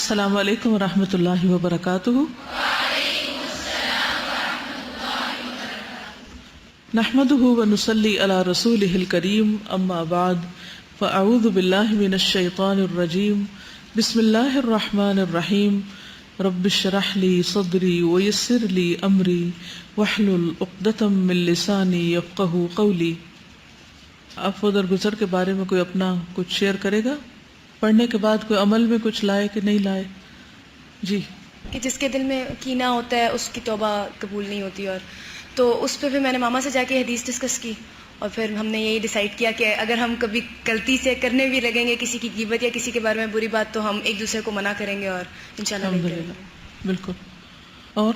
السلام علیکم ورحمۃ اللہ وبرکاتہ۔ نحمده ونصلی علی رسولہ الکریم، اما بعد فاعوذ باللہ من الشیطان الرجیم، بسم اللہ الرحمن الرحیم، رب اشرح لی صدری ویسر لی امری واحلل عقدۃ من لسانی یفقہوا قولی۔ عفو درگزر کے بارے میں کوئی اپنا کچھ شیئر کرے گا؟ پڑھنے کے بعد کوئی عمل میں کچھ لائے کہ نہیں لائے؟ جی، کہ جس کے دل میں کینہ ہوتا ہے اس کی توبہ قبول نہیں ہوتی، اور تو اس پہ پھر میں نے ماما سے جا کے حدیث ڈسکس کی، اور پھر ہم نے یہی ڈیسائیڈ کیا کہ اگر ہم کبھی غلطی سے کرنے بھی لگیں گے کسی کی غیبت یا کسی کے بارے میں بری بات، تو ہم ایک دوسرے کو منع کریں گے اور انشاءاللہ نہیں کریں گے۔ بالکل۔ اور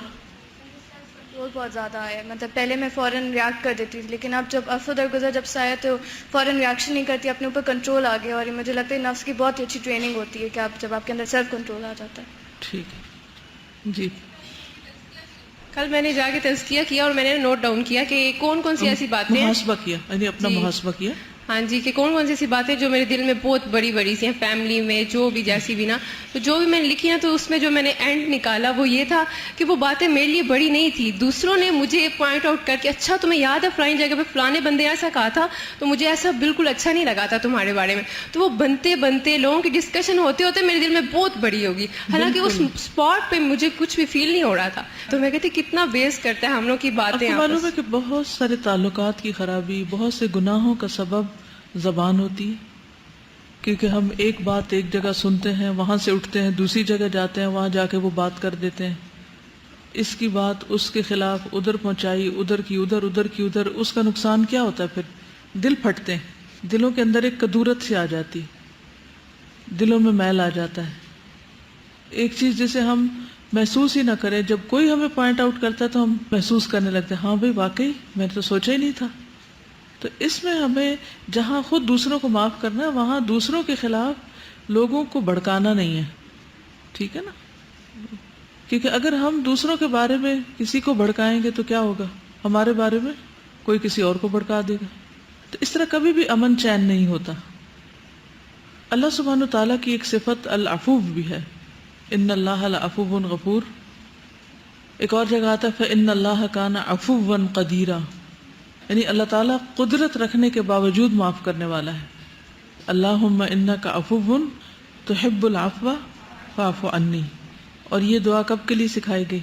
کنٹرول بہت زیادہ آیا، مطلب پہلے میں فوراً ریاکٹ کر دیتی تھی، لیکن اب جب عفو درگزر جب سے آیا تو فوراً ریاکشن نہیں کرتی، اپنے اوپر کنٹرول آ گیا، اور یہ مجھے لگتا ہے نفس کی بہت ہی اچھی ٹریننگ ہوتی ہے کہ آپ جب آپ کے اندر سیلف کنٹرول آ جاتا ہے۔ ٹھیک ہے جی۔ کل میں نے جا کے تزکیہ کیا اور میں نے نوٹ ڈاؤن کیا کہ کون کون سی ایسی باتیں ہیں، محاسبہ کیا، یعنی اپنا محاسبہ کیا۔ ہاں جی، کہ کون کون سی ایسی باتیں جو میرے دل میں بہت بڑی بڑی سی ہیں، فیملی میں جو بھی جیسی بھی نا، تو جو بھی میں نے لکھی ہیں تو اس میں جو میں نے اینڈ نکالا وہ یہ تھا کہ وہ باتیں میرے لیے بڑی نہیں تھی، دوسروں نے مجھے پوائنٹ آؤٹ کر کے اچھا تمہیں یاد ہے فلانی جگہ پہ فلانے بندے ایسا کہا تھا تو مجھے ایسا بالکل اچھا نہیں لگا تھا تمہارے بارے میں، تو وہ بنتے بنتے لوگوں کی ڈسکشن ہوتے ہوتے میرے دل میں بہت بڑی ہوگی، حالانکہ اس اسپاٹ پہ مجھے کچھ بھی فیل نہیں ہو رہا تھا۔ تو میں کہتی کتنا بیس کرتا ہے ہم لوگ کی باتیں۔ آپ کو معلوم ہے کہ بہت سارے تعلقات کی خرابی، بہت سے گناہوں کا سبب زبان ہوتی ہے، کیونکہ ہم ایک بات ایک جگہ سنتے ہیں، وہاں سے اٹھتے ہیں دوسری جگہ جاتے ہیں، وہاں جا کے وہ بات کر دیتے ہیں، اس کی بات اس کے خلاف ادھر پہنچائی، ادھر کی ادھر، ادھر کی ادھر، اس کا نقصان کیا ہوتا ہے؟ پھر دل پھٹتے ہیں، دلوں کے اندر ایک کدورت سی آ جاتی، دلوں میں میل آ جاتا ہے۔ ایک چیز جسے ہم محسوس ہی نہ کریں، جب کوئی ہمیں پوائنٹ آؤٹ کرتا ہے تو ہم محسوس کرنے لگتے ہیں، ہاں بھائی واقعی میں نے تو سوچا ہی نہیں تھا۔ تو اس میں ہمیں جہاں خود دوسروں کو معاف کرنا ہے، وہاں دوسروں کے خلاف لوگوں کو بھڑکانا نہیں ہے، ٹھیک ہے نا؟ کیونکہ اگر ہم دوسروں کے بارے میں کسی کو بھڑکائیں گے تو کیا ہوگا؟ ہمارے بارے میں کوئی کسی اور کو بھڑکا دے گا، تو اس طرح کبھی بھی امن چین نہیں ہوتا۔ اللہ سبحانہ وتعالیٰ کی ایک صفت العفو بھی ہے، ان اللہ لعفو غفور۔ ایک اور جگہ آتا ہے فإن اللہ کان عفوا قدیرا، یعنی اللہ تعالیٰ قدرت رکھنے کے باوجود معاف کرنے والا ہے۔ اللہم انک عفو تحب العفو فاعف عنی، اور یہ دعا کب کے لیے سکھائی گئی؟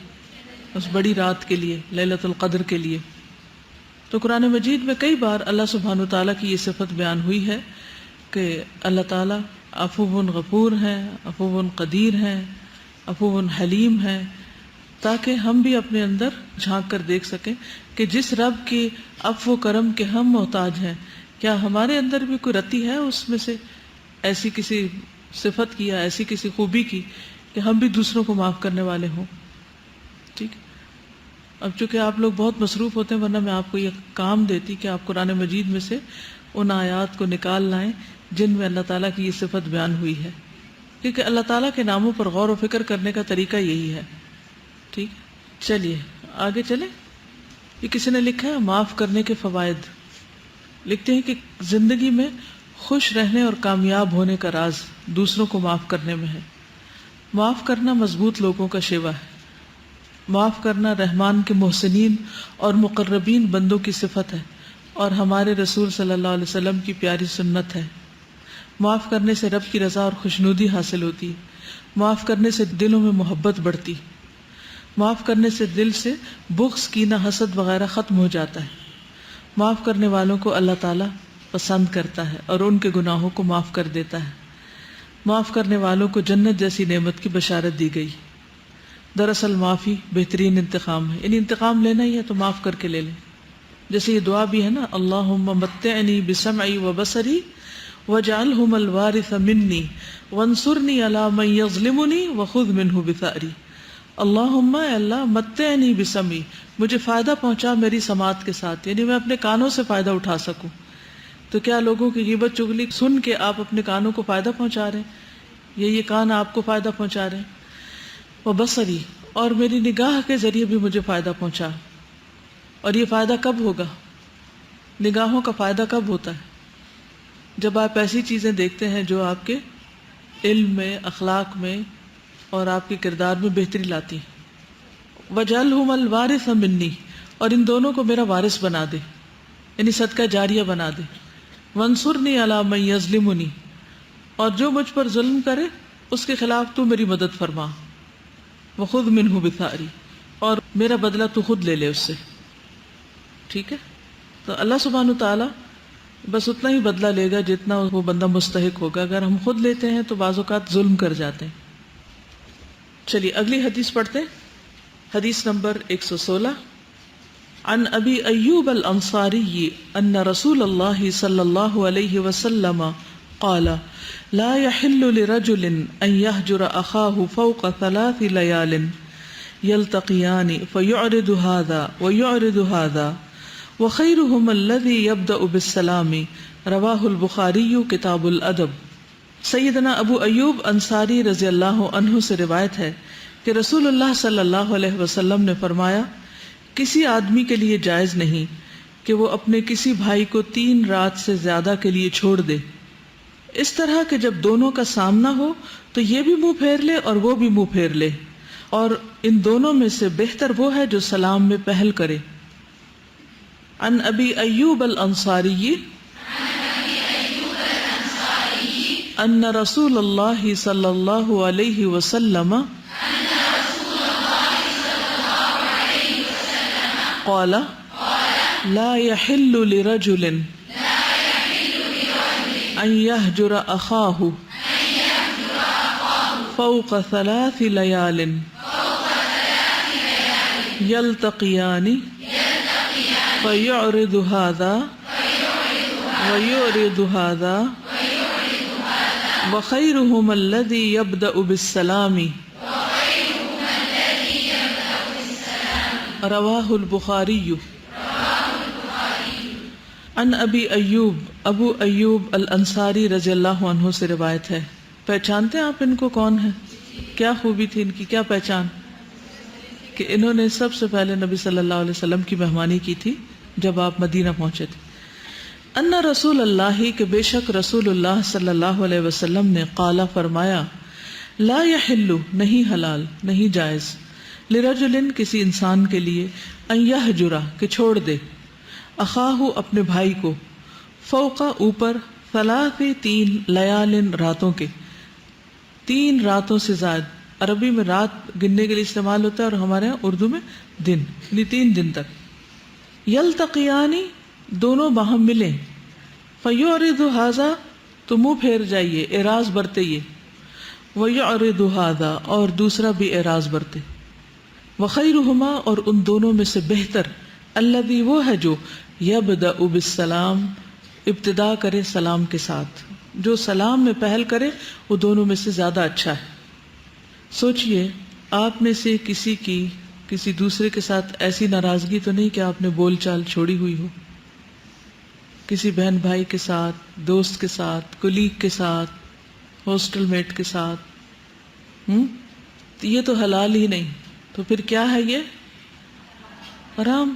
اس بڑی رات کے لیے، لیلۃ القدر کے لیے۔ تو قرآن مجید میں کئی بار اللہ سبحانہ وتعالیٰ کی یہ صفت بیان ہوئی ہے کہ اللہ تعالیٰ عفو غفور ہیں، عفو قدیر ہیں، عفو حلیم ہیں، تاکہ ہم بھی اپنے اندر جھانک کر دیکھ سکیں کہ جس رب کی عفو کرم کے ہم محتاج ہیں، کیا ہمارے اندر بھی کوئی رتی ہے اس میں سے ایسی کسی صفت کی یا ایسی کسی خوبی کی کہ ہم بھی دوسروں کو معاف کرنے والے ہوں؟ ٹھیک۔ اب چونکہ آپ لوگ بہت مصروف ہوتے ہیں، ورنہ میں آپ کو یہ کام دیتی کہ آپ قرآن مجید میں سے ان آیات کو نکال لائیں جن میں اللہ تعالیٰ کی یہ صفت بیان ہوئی ہے، کیونکہ اللہ تعالیٰ کے ناموں پر غور و فکر کرنے کا طریقہ یہی ہے۔ ٹھیک، چلیے آگے چلیں۔ یہ کسی نے لکھا ہے معاف کرنے کے فوائد، لکھتے ہیں کہ زندگی میں خوش رہنے اور کامیاب ہونے کا راز دوسروں کو معاف کرنے میں ہے۔ معاف کرنا مضبوط لوگوں کا شیوا ہے۔ معاف کرنا رحمان کے محسنین اور مقربین بندوں کی صفت ہے اور ہمارے رسول صلی اللہ علیہ وسلم کی پیاری سنت ہے۔ معاف کرنے سے رب کی رضا اور خوشنودی حاصل ہوتی ہے۔ معاف کرنے سے دلوں میں محبت بڑھتی، معاف کرنے سے دل سے بغض، کینہ، حسد وغیرہ ختم ہو جاتا ہے۔ معاف کرنے والوں کو اللہ تعالیٰ پسند کرتا ہے اور ان کے گناہوں کو معاف کر دیتا ہے۔ معاف کرنے والوں کو جنت جیسی نعمت کی بشارت دی گئی۔ دراصل معافی بہترین انتقام ہے، یعنی انتقام لینا ہی ہے تو معاف کر کے لے لیں۔ جیسے یہ دعا بھی ہے نا، اللہم متعنی بسمعی وبصری واجعلہم الوارث منی وانصرنی علی من یظلمنی وخذ منہ بثأری۔ اللہم، اے اللہ، متعنی بسمعی، مجھے فائدہ پہنچا میری سماعت کے ساتھ، یعنی میں اپنے کانوں سے فائدہ اٹھا سکوں۔ تو کیا لوگوں کی غیبت چغلی سن کے آپ اپنے کانوں کو فائدہ پہنچا رہے ہیں، یہ کان آپ کو فائدہ پہنچا رہے ہیں؟ وبصری، اور میری نگاہ کے ذریعے بھی مجھے فائدہ پہنچا۔ اور یہ فائدہ کب ہوگا؟ نگاہوں کا فائدہ کب ہوتا ہے؟ جب آپ ایسی چیزیں دیکھتے ہیں جو آپ کے علم میں، اخلاق میں، اور آپ کے کردار میں بہتری لاتی ہیں۔ وَجَعَلْهُمَ الْوَارِثَ مِنِّي، اور ان دونوں کو میرا وارث بنا دے، یعنی صدقہ جاریہ بنا دے۔ وَانصُرْنِي عَلَىٰ مَن يَظْلِمُنِي، اور جو مجھ پر ظلم کرے اس کے خلاف تو میری مدد فرما۔ وَخُذْ مِنْهُ بِثَأْرِي، اور میرا بدلہ تو خود لے لے اس سے۔ ٹھیک ہے، تو اللہ سبحانہ وتعالی بس اتنا ہی بدلہ لے گا جتنا وہ بندہ مستحق ہوگا۔ اگر ہم خود لیتے ہیں تو بعض اوقات ظلم کر جاتے ہیں۔ چلیے اگلی حدیث پڑھتے ہیں، حدیث نمبر 116۔ عن ابی ایوب الانصاری ان رسول اللہ صلی اللہ علیہ وسلم قال لا يحل لرجل ان يهجر اخاه فوق 3 ليال يلتقيان فيعرض هذا ويعرض هذا وخيرهم الذي يبدأ بالسلام، رواہ البخاری کتاب الادب۔ سیدنا ابو ایوب انصاری رضی اللہ عنہ سے روایت ہے کہ رسول اللہ صلی اللہ علیہ وسلم نے فرمایا، کسی آدمی کے لیے جائز نہیں کہ وہ اپنے کسی بھائی کو 3 رات سے زیادہ کے لیے چھوڑ دے، اس طرح کہ جب دونوں کا سامنا ہو تو یہ بھی منہ پھیر لے اور وہ بھی منہ پھیر لے، اور ان دونوں میں سے بہتر وہ ہے جو سلام میں پہل کرے۔ عن ابی ایوب الانصاری ان رسول اللہ صلی اللہ علیہ وسلم قال لا يحل لرجل ان يهجر اخاه فوق 3 ليال يلتقيان فيعرض هذا ويعرض هذا وخيرهم الذي يبدأ بالسلام، رواہ البخاری۔ عن ابی ایوب، ابو ایوب الانصاری رضی اللہ عنہ سے روایت ہے۔ پہچانتے ہیں آپ ان کو کون ہیں؟ کیا خوبی تھی ان کی، کیا پہچان؟ کہ انہوں نے سب سے پہلے نبی صلی اللہ علیہ وسلم کی مہمانی کی تھی جب آپ مدینہ پہنچے تھے۔ ان رسول اللہ، کہ بے شک رسول اللہ صلی اللہ علیہ وسلم نے قال فرمایا، لا یحل، نہیں حلال نہیں جائز، لرجل کسی انسان کے لیے، ان یہجر کہ چھوڑ دے، اخاہ اپنے بھائی کو، فوق اوپر، 3 لیال راتوں کے، 3 راتوں سے زائد۔ عربی میں رات گننے کے لیے استعمال ہوتا ہے اور ہمارے یہاں اردو میں دن، یعنی 3 دن تک۔ یلتقیانی، دونوں باہم ملیں، فیعرض ھذا، تو منہ پھیر جائیے، اعراض برتئیے، ویعرض ھذا، اور دوسرا بھی اعراض برتے۔ وخیرہما، اور ان دونوں میں سے بہتر، الذی، وہ ہے جو یبدأ بالسلام، ابتدا کرے سلام کے ساتھ، جو سلام میں پہل کرے وہ دونوں میں سے زیادہ اچھا ہے۔ سوچئے آپ میں سے کسی کی کسی دوسرے کے ساتھ ایسی ناراضگی تو نہیں کہ آپ نے بول چال چھوڑی ہوئی ہو، کسی بہن بھائی کے ساتھ، دوست کے ساتھ، کولیگ کے ساتھ، ہاسٹل میٹ کے ساتھ، یہ تو حلال ہی نہیں، تو پھر کیا ہے یہ؟ حرام۔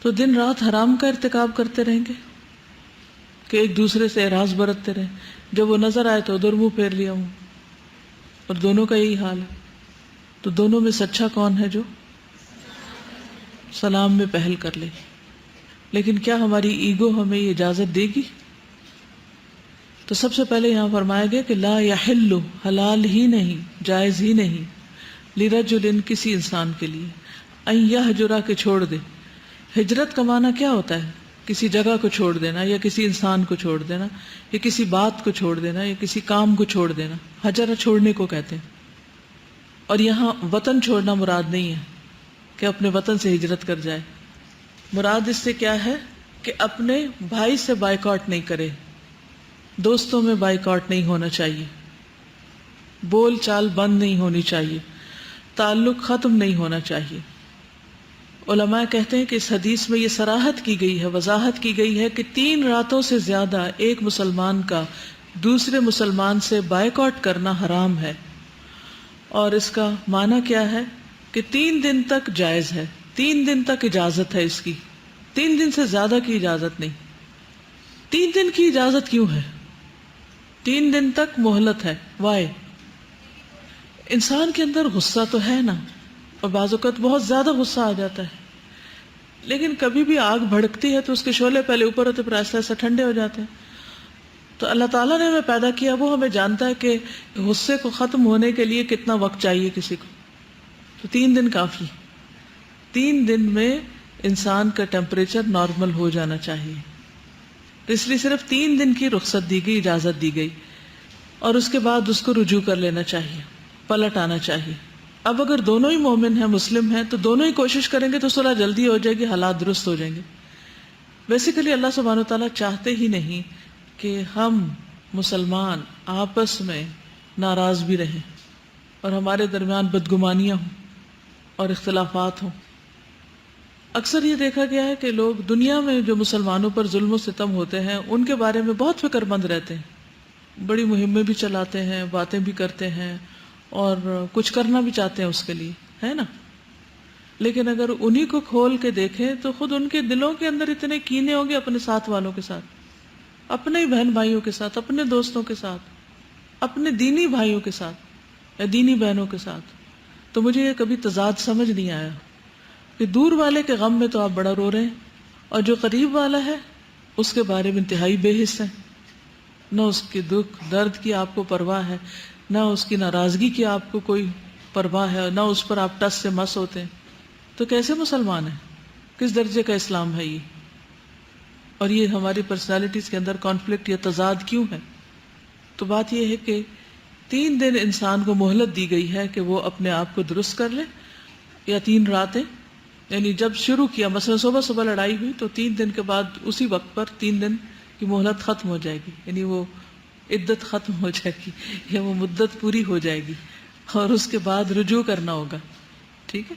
تو دن رات حرام کا ارتکاب کرتے رہیں گے کہ ایک دوسرے سے اعراض برتتے رہیں، جب وہ نظر آئے تو ادھر منہ پھیر لیا ہوں، اور دونوں کا یہی حال ہے۔ تو دونوں میں سچا کون ہے؟ جو سلام میں پہل کر لے۔ لیکن کیا ہماری ایگو ہمیں یہ اجازت دے گی؟ تو سب سے پہلے یہاں فرمایا گیا کہ لا یحل، حلال ہی نہیں، جائز ہی نہیں، لرجل، کسی انسان کے لیے، ان یہجر، کہ چھوڑ دے۔ ہجرت کا معنی کیا ہوتا ہے؟ کسی جگہ کو چھوڑ دینا، یا کسی انسان کو چھوڑ دینا، یا کسی بات کو چھوڑ دینا، یا کسی کام کو چھوڑ دینا۔ ہجر چھوڑنے کو کہتے ہیں۔ اور یہاں وطن چھوڑنا مراد نہیں ہے کہ اپنے وطن سے ہجرت کر جائے، مراد اس سے کیا ہے کہ اپنے بھائی سے بائیکاٹ نہیں کرے، دوستوں میں بائیکاٹ نہیں ہونا چاہیے، بول چال بند نہیں ہونی چاہیے، تعلق ختم نہیں ہونا چاہیے۔ علماء کہتے ہیں کہ اس حدیث میں یہ صراحت کی گئی ہے، وضاحت کی گئی ہے کہ 3 راتوں سے زیادہ ایک مسلمان کا دوسرے مسلمان سے بائیکاٹ کرنا حرام ہے۔ اور اس کا معنی کیا ہے کہ 3 دن تک جائز ہے، 3 دن تک اجازت ہے اس کی، 3 دن سے زیادہ کی اجازت نہیں۔ 3 دن کی اجازت کیوں ہے؟ 3 دن تک مہلت ہے، وائے؟ انسان کے اندر غصہ تو ہے نا، اور بعض اوقات بہت زیادہ غصہ آ جاتا ہے، لیکن کبھی بھی آگ بھڑکتی ہے تو اس کے شعلے پہلے اوپر ہوتے پھر آہستہ آہستہ ٹھنڈے ہو جاتے ہیں. تو اللہ تعالیٰ نے ہمیں پیدا کیا، وہ ہمیں جانتا ہے کہ غصے کو ختم ہونے کے لیے کتنا وقت چاہیے کسی کو. تو 3 دن کافی، 3 دن میں انسان کا ٹیمپریچر نارمل ہو جانا چاہیے. تو اس لیے صرف 3 دن کی رخصت دی گئی، اجازت دی گئی، اور اس کے بعد اس کو رجوع کر لینا چاہیے، پلٹ آنا چاہیے. اب اگر دونوں ہی مومن ہیں، مسلم ہیں، تو دونوں ہی کوشش کریں گے تو صلح جلدی ہو جائے گی، حالات درست ہو جائیں گے. بیسیکلی اللہ سبحانہ وتعالیٰ چاہتے ہی نہیں کہ ہم مسلمان آپس میں ناراض بھی رہیں اور ہمارے درمیان بدگمانیاں ہوں اور اختلافات ہوں. اکثر یہ دیکھا گیا ہے کہ لوگ دنیا میں جو مسلمانوں پر ظلم و ستم ہوتے ہیں ان کے بارے میں بہت فکر مند رہتے ہیں، بڑی مہمیں بھی چلاتے ہیں، باتیں بھی کرتے ہیں، اور کچھ کرنا بھی چاہتے ہیں اس کے لیے، ہے نا. لیکن اگر انہی کو کھول کے دیکھیں تو خود ان کے دلوں کے اندر اتنے کینے ہوں گے اپنے ساتھ والوں کے ساتھ، اپنے بہن بھائیوں کے ساتھ، اپنے دوستوں کے ساتھ، اپنے دینی بھائیوں کے ساتھ یا دینی بہنوں کے ساتھ. تو مجھے یہ کبھی تضاد سمجھ نہیں آیا کہ دور والے کے غم میں تو آپ بڑا رو رہے ہیں اور جو قریب والا ہے اس کے بارے میں انتہائی بے حس ہیں، نہ اس کے دکھ درد کی آپ کو پرواہ ہے، نہ اس کی ناراضگی کی آپ کو کوئی پرواہ ہے، نہ اس پر آپ ٹس سے مس ہوتے ہیں. تو کیسے مسلمان ہیں؟ کس درجے کا اسلام ہے یہ؟ اور یہ ہماری پرسنالٹیز کے اندر کانفلکٹ یا تضاد کیوں ہے؟ تو بات یہ ہے کہ 3 دن انسان کو مہلت دی گئی ہے کہ وہ اپنے آپ کو درست کر لے، یا 3 راتیں، یعنی جب شروع کیا، مثلا صبح لڑائی ہوئی تو 3 دن کے بعد اسی وقت پر 3 دن کی مہلت ختم ہو جائے گی، یعنی وہ عدت ختم ہو جائے گی یا وہ مدت پوری ہو جائے گی، اور اس کے بعد رجوع کرنا ہوگا. ٹھیک ہے،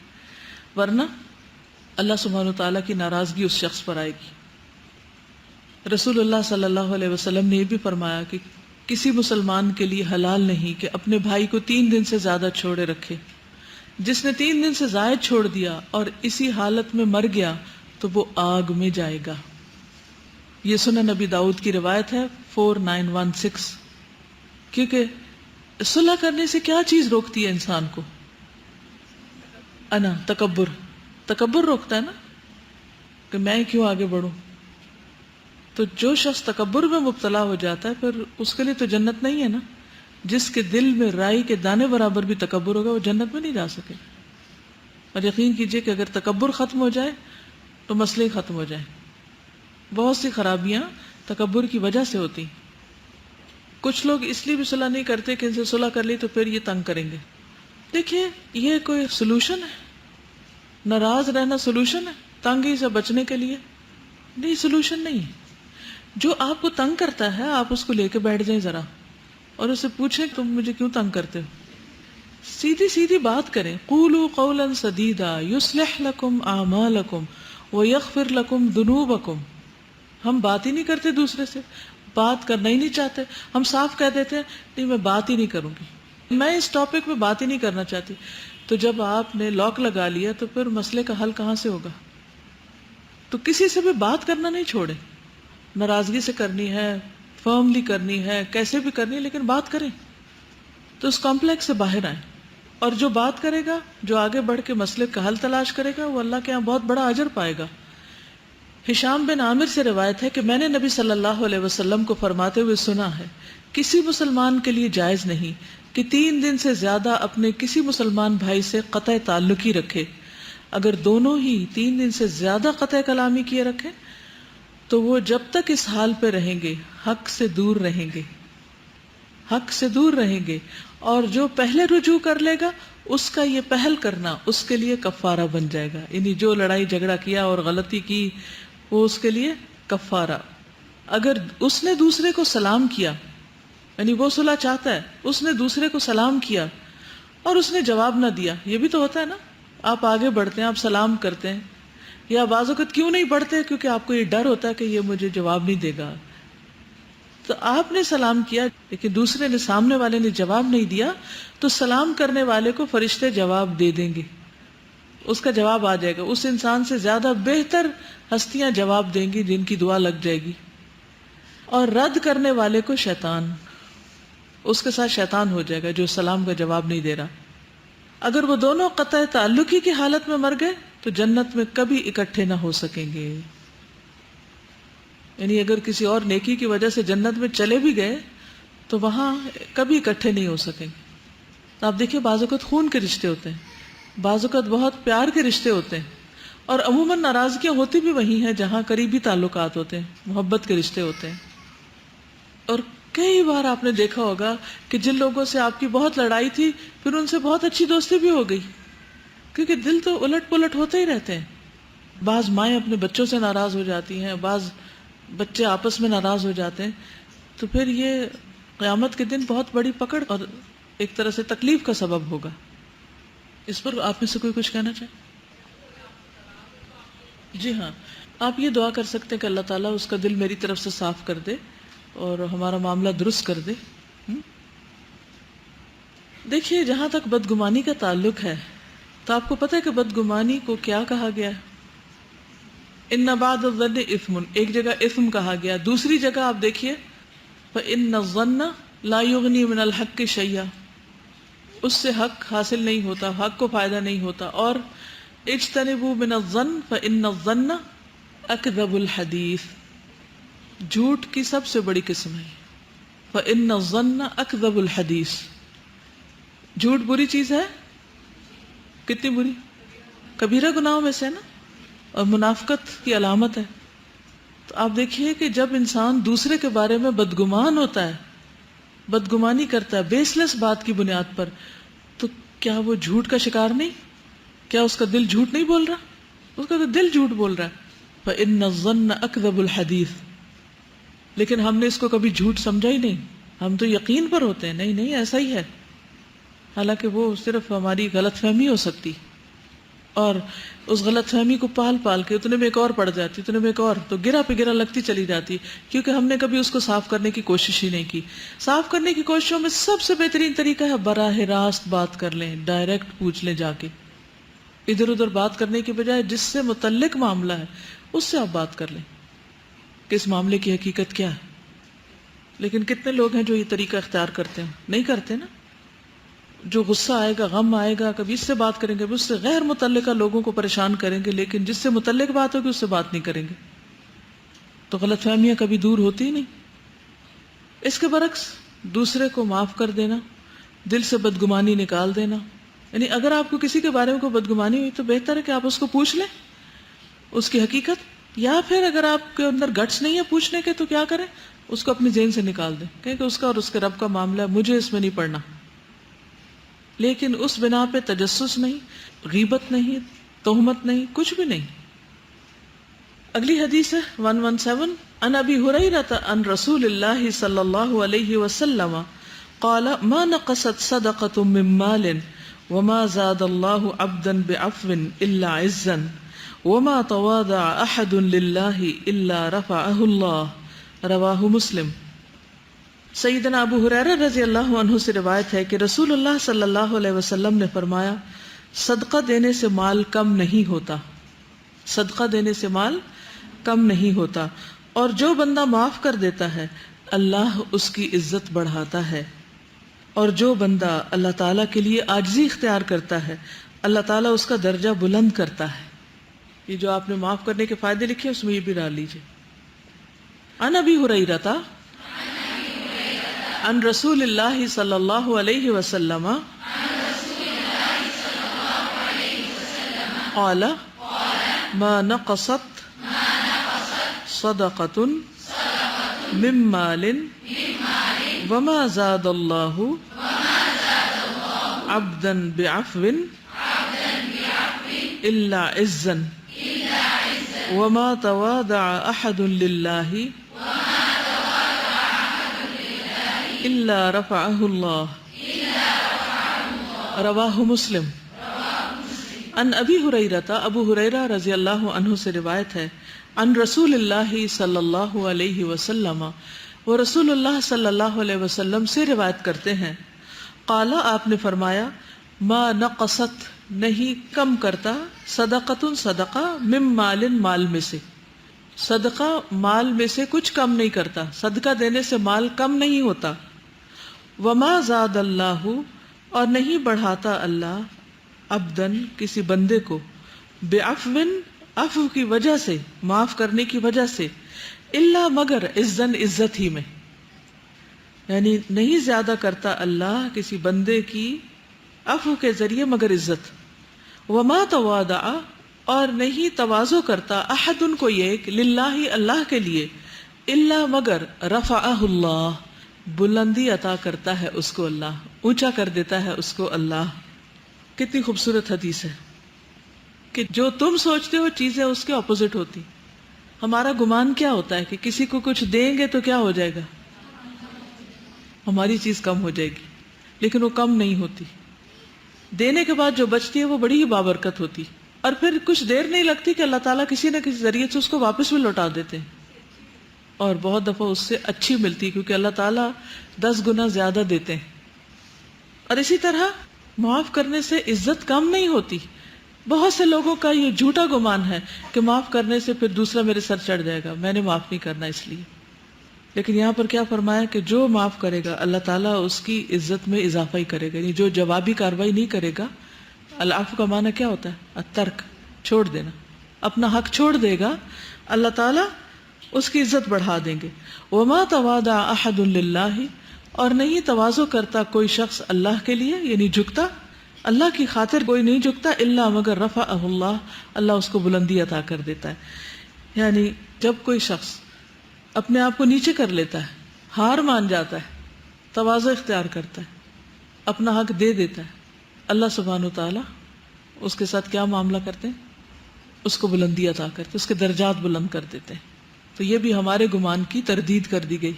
ورنہ اللہ سبحانہ وتعالیٰ کی ناراضگی اس شخص پر آئے گی. رسول اللہ صلی اللہ علیہ وسلم نے یہ بھی فرمایا کہ کسی مسلمان کے لیے حلال نہیں کہ اپنے بھائی کو 3 دن سے زیادہ چھوڑے رکھے. جس نے 3 دن سے زائد چھوڑ دیا اور اسی حالت میں مر گیا تو وہ آگ میں جائے گا. یہ سنن نبی داؤد کی روایت ہے 4916. کیونکہ صلح کرنے سے کیا چیز روکتی ہے انسان کو؟ انا، تکبر روکتا ہے نا، کہ میں کیوں آگے بڑھوں. تو جو شخص تکبر میں مبتلا ہو جاتا ہے پھر اس کے لیے تو جنت نہیں ہے نا. جس کے دل میں رائی کے دانے برابر بھی تکبر ہوگا وہ جنت میں نہیں جا سکے. اور یقین کیجئے کہ اگر تکبر ختم ہو جائے تو مسئلے ختم ہو جائیں. بہت سی خرابیاں تکبر کی وجہ سے ہوتی. کچھ لوگ اس لیے بھی صلح نہیں کرتے کہ ان سے صلح کر لی تو پھر یہ تنگ کریں گے. دیکھیں یہ کوئی سلوشن ہے؟ ناراض رہنا سلوشن ہے تنگی سے بچنے کے لیے؟ نہیں، سلوشن نہیں ہے. جو آپ کو تنگ کرتا ہے آپ اس کو لے کے بیٹھ جائیں ذرا اور اسے پوچھیں تم مجھے کیوں تنگ کرتے ہو. سیدھی بات کریں. قولوا قولا سدیدا یصلح لکم اعمالکم ویغفر لکم ذنوبکم. ہم بات ہی نہیں کرتے دوسرے سے، بات کرنا ہی نہیں چاہتے. ہم صاف کہہ دیتے ہیں نہیں میں بات ہی نہیں کروں گی، میں اس ٹاپک پہ بات ہی نہیں کرنا چاہتی. تو جب آپ نے لاک لگا لیا تو پھر مسئلے کا حل کہاں سے ہوگا؟ تو کسی سے بھی بات کرنا نہیں چھوڑیں. ناراضگی سے کرنی ہے، فرملی کرنی ہے، کیسے بھی کرنی ہے، لیکن بات کریں. تو اس کمپلیکس سے باہر آئیں. اور جو بات کرے گا، جو آگے بڑھ کے مسئلے کا حل تلاش کرے گا، وہ اللہ کے یہاں بہت بڑا اجر پائے گا. ہشام بن عامر سے روایت ہے کہ میں نے نبی صلی اللہ علیہ وسلم کو فرماتے ہوئے سنا ہے، کسی مسلمان کے لیے جائز نہیں کہ 3 دن سے زیادہ اپنے کسی مسلمان بھائی سے قطع تعلقی رکھے. اگر دونوں ہی 3 دن سے زیادہ قطع کلامی کیے رکھیں تو وہ جب تک اس حال پہ رہیں گے حق سے دور رہیں گے، حق سے دور رہیں گے. اور جو پہلے رجوع کر لے گا اس کا یہ پہل کرنا اس کے لیے کفارہ بن جائے گا. یعنی جو لڑائی جھگڑا کیا اور غلطی کی وہ اس کے لیے کفارہ. اگر اس نے دوسرے کو سلام کیا، یعنی وہ صلح چاہتا ہے، اس نے دوسرے کو سلام کیا اور اس نے جواب نہ دیا. یہ بھی تو ہوتا ہے نا، آپ آگے بڑھتے ہیں، آپ سلام کرتے ہیں، یا بعض اوقات کیوں نہیں بڑھتے؟ کیونکہ آپ کو یہ ڈر ہوتا ہے کہ یہ مجھے جواب نہیں دے گا. تو آپ نے سلام کیا لیکن دوسرے نے، سامنے والے نے جواب نہیں دیا، تو سلام کرنے والے کو فرشتے جواب دے دیں گے، اس کا جواب آ جائے گا. اس انسان سے زیادہ بہتر ہستیاں جواب دیں گی جن کی دعا لگ جائے گی. اور رد کرنے والے کو شیطان، اس کے ساتھ شیطان ہو جائے گا جو سلام کا جواب نہیں دے رہا. اگر وہ دونوں قطع تعلق ہی کی حالت میں مر گئے تو جنت میں کبھی اکٹھے نہ ہو سکیں گے. یعنی اگر کسی اور نیکی کی وجہ سے جنت میں چلے بھی گئے تو وہاں کبھی اکٹھے نہیں ہو سکیں گے. تو آپ دیکھیے بعض اوقات خون کے رشتے ہوتے ہیں, بعض اوقات بہت پیار کے رشتے ہوتے ہیں, اور عموماً ناراضگیاں ہوتی بھی وہی ہیں جہاں قریبی تعلقات ہوتے ہیں, محبت کے رشتے ہوتے ہیں. اور کئی بار آپ نے دیکھا ہوگا کہ جن لوگوں سے آپ کی بہت لڑائی تھی پھر ان سے بہت اچھی دوستی بھی ہو گئی, کیونکہ دل تو الٹ پلٹ ہوتے ہی رہتے ہیں. بعض مائیں اپنے بچوں سے ناراض ہو جاتی ہیں, بعض بچے آپس میں ناراض ہو جاتے ہیں, تو پھر یہ قیامت کے دن بہت بڑی پکڑ اور ایک طرح سے تکلیف کا سبب ہوگا. اس پر آپ میں سے کوئی کچھ کہنا چاہے؟ جی ہاں, آپ یہ دعا کر سکتے ہیں کہ اللہ تعالیٰ اس کا دل میری طرف سے صاف کر دے اور ہمارا معاملہ درست کر دے. دیکھیے جہاں تک بدگمانی کا تعلق ہے تو آپ کو پتہ ہے کہ بدگمانی کو کیا کہا گیا ہے؟ ان بعد الظن اثم, ایک جگہ اثم کہا گیا, دوسری جگہ آپ دیکھیے فإن الظن لا يغني من الحق شيئا, اس سے حق حاصل نہیں ہوتا, حق کو فائدہ نہیں ہوتا. اور اجتنبوا من الظن فإن الظن اکذب الحدیث, جھوٹ کی سب سے بڑی قسم ہے. فإن الظن اکذب الحدیث, جھوٹ بری چیز ہے, کتنی بری, کبیرہ گناہوں میں سے نا, اور منافقت کی علامت ہے. تو آپ دیکھیے کہ جب انسان دوسرے کے بارے میں بدگمان ہوتا ہے, بدگمانی کرتا ہے بیس لیس بات کی بنیاد پر, تو کیا وہ جھوٹ کا شکار نہیں؟ کیا اس کا دل جھوٹ نہیں بول رہا؟ اس کا تو دل جھوٹ بول رہا ہے. فإن الظن اکذب الحدیث. لیکن ہم نے اس کو کبھی جھوٹ سمجھا ہی نہیں, ہم تو یقین پر ہوتے ہیں نہیں نہیں ایسا ہی ہے, حالانکہ وہ صرف ہماری غلط فہمی ہو سکتی, اور اس غلط فہمی کو پال پال کے اتنے میں ایک اور پڑ جاتی, اتنے میں ایک اور, تو گرا پہ گرا لگتی چلی جاتی, کیونکہ ہم نے کبھی اس کو صاف کرنے کی کوشش ہی نہیں کی. صاف کرنے کی کوششوں میں سب سے بہترین طریقہ ہے براہ راست بات کر لیں, ڈائریکٹ پوچھ لیں جا کے, ادھر ادھر بات کرنے کی بجائے جس سے متعلق معاملہ ہے اس سے آپ بات کر لیں کہ اس معاملے کی حقیقت کیا ہے. لیکن کتنے لوگ ہیں جو یہ طریقہ اختیار کرتے ہیں؟ نہیں کرتے نا. جو غصہ آئے گا, غم آئے گا, کبھی اس سے بات کریں گے, اس سے غیر متعلقہ لوگوں کو پریشان کریں گے, لیکن جس سے متعلق بات ہوگی اس سے بات نہیں کریں گے, تو غلط فہمیاں کبھی دور ہوتی ہی نہیں. اس کے برعکس دوسرے کو معاف کر دینا, دل سے بدگمانی نکال دینا. یعنی اگر آپ کو کسی کے بارے میں کوئی بدگمانی ہوئی تو بہتر ہے کہ آپ اس کو پوچھ لیں اس کی حقیقت, یا پھر اگر آپ کے اندر گٹس نہیں ہے پوچھنے کے تو کیا کریں, اس کو اپنی ذہن سے نکال دیں, کیونکہ اس کا اور اس کے رب کا معاملہ ہے, مجھے اس میں نہیں پڑنا. لیکن اس بنا پہ تجسس نہیں, غیبت نہیں, تہمت نہیں, کچھ بھی نہیں. اگلی حدیث ہے 117, عن ابی ہریرہ عن رسول اللہ صلی اللہ علیہ وسلم قال ما نقصت صدقة من مال وما زاد اللہ عبدا بعفو الا عزا وما تواضع احد للہ الا رفعہ اللہ, رواہ مسلم. سیدنا ابو ہریرہ رضی اللہ عنہ سے روایت ہے کہ رسول اللہ صلی اللہ علیہ وسلم نے فرمایا, صدقہ دینے سے مال کم نہیں ہوتا, صدقہ دینے سے مال کم نہیں ہوتا, اور جو بندہ معاف کر دیتا ہے اللہ اس کی عزت بڑھاتا ہے, اور جو بندہ اللہ تعالیٰ کے لیے عاجزی اختیار کرتا ہے اللہ تعالیٰ اس کا درجہ بلند کرتا ہے. یہ جو آپ نے معاف کرنے کے فائدے لکھے اس میں یہ بھی ڈال لیجیے. عن ابی ہریرہ عن رسول اللہ صلی اللہ علیہ وسلم قال ما نقصت صدقة من مال وما زاد اللہ عبدا بعفو الا عزا وما تواضع احد للہ الا رفعہ اللہ, رواہ مسلم. عن ابی ہریرہ, ابو ہریرہ رضی اللہ عنہ سے روایت ہے, عن رسول اللہ صلی اللہ علیہ وسلم, وہ رسول اللہ صلی اللہ علیہ وسلم سے روایت کرتے ہیں, قال آپ نے فرمایا, ما نقصت نہیں کم کرتا, صدقۃ صدقہ, من مال مال میں سے, صدقہ مال میں سے کچھ کم نہیں کرتا, صدقہ دینے سے مال کم نہیں ہوتا. وما زاد اللہ, اور نہیں بڑھاتا اللہ, عبدن کسی بندے کو بعفو عفو کی وجہ سے معاف کرنے کی وجہ سے الا مگر عزن عزت ہی میں، یعنی نہیں زیادہ کرتا اللہ کسی بندے کی عفو کے ذریعے مگر عزت. وما تواضع اور نہیں تواضع کرتا احد ان کو ایک للہ اللہ کے لیے الا مگر رفعہ اللہ بلندی عطا کرتا ہے اس کو اللہ، اونچا کر دیتا ہے اس کو اللہ. کتنی خوبصورت حدیث ہے کہ جو تم سوچتے ہو چیزیں اس کے اپوزٹ ہوتی. ہمارا گمان کیا ہوتا ہے کہ کسی کو کچھ دیں گے تو کیا ہو جائے گا، ہماری چیز کم ہو جائے گی، لیکن وہ کم نہیں ہوتی. دینے کے بعد جو بچتی ہے وہ بڑی ہی بابرکت ہوتی، اور پھر کچھ دیر نہیں لگتی کہ اللہ تعالیٰ کسی نہ کسی ذریعے سے اس کو واپس بھی لوٹا دیتے ہیں، اور بہت دفعہ اس سے اچھی ملتی کیونکہ اللہ تعالیٰ 10 گنا زیادہ دیتے ہیں. اور اسی طرح معاف کرنے سے عزت کم نہیں ہوتی. بہت سے لوگوں کا یہ جھوٹا گمان ہے کہ معاف کرنے سے پھر دوسرا میرے سر چڑھ جائے گا، میں نے معاف نہیں کرنا اس لیے. لیکن یہاں پر کیا فرمایا کہ جو معاف کرے گا اللہ تعالیٰ اس کی عزت میں اضافہ ہی کرے گا. یعنی جو جوابی کاروائی نہیں کرے گا، العفو کا معنی کیا ہوتا ہے؟ الترک، چھوڑ دینا، اپنا حق چھوڑ دے گا، اللہ تعالیٰ اس کی عزت بڑھا دیں گے. وما تواضع احد للہ اور نہیں تواضع کرتا کوئی شخص اللہ کے لیے، یعنی جھکتا اللہ کی خاطر کوئی نہیں جھکتا الا مگر رفعہ اللہ، اللہ اس کو بلندی عطا کر دیتا ہے. یعنی جب کوئی شخص اپنے آپ کو نیچے کر لیتا ہے، ہار مان جاتا ہے، تواضع اختیار کرتا ہے، اپنا حق دے دیتا ہے، اللہ سبحانہ وتعالیٰ اس کے ساتھ کیا معاملہ کرتے ہیں؟ اس کو بلندی عطا کرتے، اس کے درجات بلند کر دیتے ہیں. تو یہ بھی ہمارے گمان کی تردید کر دی گئی.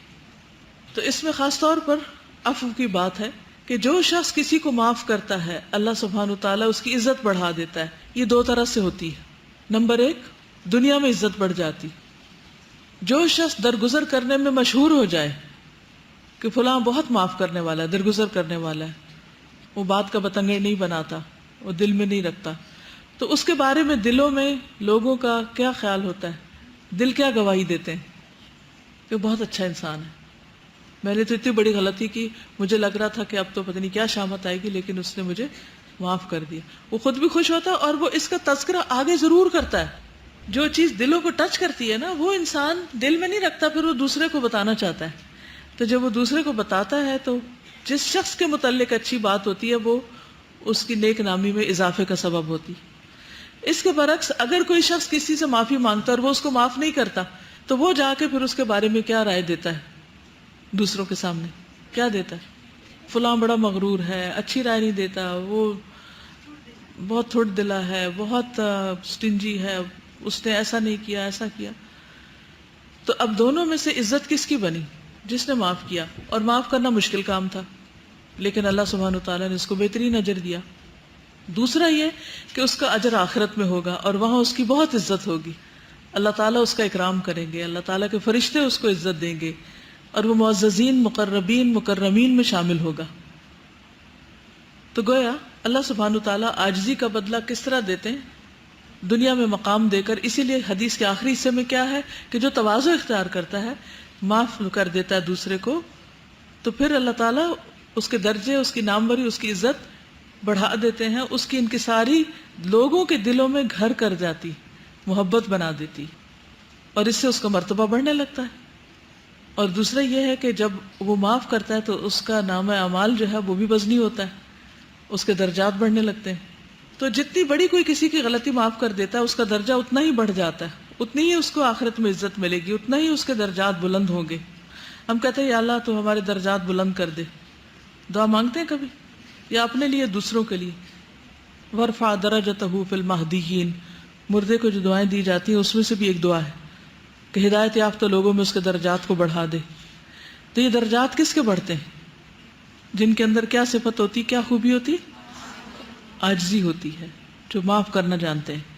تو اس میں خاص طور پر عفو کی بات ہے کہ جو شخص کسی کو معاف کرتا ہے اللہ سبحانہ وتعالیٰ اس کی عزت بڑھا دیتا ہے. یہ 2 طرح سے ہوتی ہے. نمبر 1، دنیا میں عزت بڑھ جاتی. جو شخص درگزر کرنے میں مشہور ہو جائے کہ فلاں بہت معاف کرنے والا ہے، درگزر کرنے والا ہے، وہ بات کا بتنگڑ نہیں بناتا، وہ دل میں نہیں رکھتا، تو اس کے بارے میں دلوں میں لوگوں کا کیا خیال ہوتا ہے؟ دل کیا گواہی دیتے ہیں کہ بہت اچھا انسان ہے. میں نے تو اتنی بڑی غلطی کی، مجھے لگ رہا تھا کہ اب تو پتہ نہیں کیا شامت آئے گی، لیکن اس نے مجھے معاف کر دیا. وہ خود بھی خوش ہوتا ہے اور وہ اس کا تذکرہ آگے ضرور کرتا ہے. جو چیز دلوں کو ٹچ کرتی ہے نا، وہ انسان دل میں نہیں رکھتا، پھر وہ دوسرے کو بتانا چاہتا ہے. تو جب وہ دوسرے کو بتاتا ہے تو جس شخص کے متعلق اچھی بات ہوتی ہے وہ اس کی نیک نامی میں اضافے کا سبب ہوتی. اس کے برعکس اگر کوئی شخص کسی سے معافی مانگتا اور وہ اس کو معاف نہیں کرتا تو وہ جا کے پھر اس کے بارے میں کیا رائے دیتا ہے؟ دوسروں کے سامنے کیا دیتا ہے؟ فلاں بڑا مغرور ہے، اچھی رائے نہیں دیتا، وہ بہت تھوڑ دلا ہے، بہت سٹنجی ہے، اس نے ایسا نہیں کیا، ایسا کیا. تو اب دونوں میں سے عزت کس کی بنی؟ جس نے معاف کیا. اور معاف کرنا مشکل کام تھا، لیکن اللہ سبحانہ وتعالیٰ نے اس کو بہترین اجر دیا. دوسرا یہ کہ اس کا اجر آخرت میں ہوگا اور وہاں اس کی بہت عزت ہوگی. اللہ تعالیٰ اس کا اکرام کریں گے، اللہ تعالیٰ کے فرشتے اس کو عزت دیں گے اور وہ معززین، مقربین، مکرمین میں شامل ہوگا. تو گویا اللہ سبحانہ وتعالیٰ عاجزی کا بدلہ کس طرح دیتے ہیں؟ دنیا میں مقام دے کر. اسی لیے حدیث کے آخری حصے میں کیا ہے کہ جو تواضع اختیار کرتا ہے، معاف کر دیتا ہے دوسرے کو، تو پھر اللہ تعالیٰ اس کے درجے، اس کی ناموری، اس کی عزت بڑھا دیتے ہیں. اس کی انکساری لوگوں کے دلوں میں گھر کر جاتی، محبت بنا دیتی، اور اس سے اس کا مرتبہ بڑھنے لگتا ہے. اور دوسرا یہ ہے کہ جب وہ معاف کرتا ہے تو اس کا نام اعمال جو ہے وہ بھی وزنی ہوتا ہے، اس کے درجات بڑھنے لگتے ہیں. تو جتنی بڑی کوئی کسی کی غلطی معاف کر دیتا ہے اس کا درجہ اتنا ہی بڑھ جاتا ہے، اتنی ہی اس کو آخرت میں عزت ملے گی، اتنا ہی اس کے درجات بلند ہوں گے. ہم کہتے ہیں یا اللہ تو ہمارے درجات بلند کر دے. دعا مانگتے ہیں کبھی، یا اپنے لیے، دوسروں کے لیے. ورفع درجتہ فی المہدیین، مردے کو جو دعائیں دی جاتی ہیں اس میں سے بھی ایک دعا ہے کہ ہدایت یافتہ لوگوں میں اس کے درجات کو بڑھا دے. تو یہ درجات کس کے بڑھتے ہیں؟ جن کے اندر کیا صفت ہوتی، کیا خوبی ہوتی؟ عاجزی ہوتی ہے، جو معاف کرنا جانتے ہیں.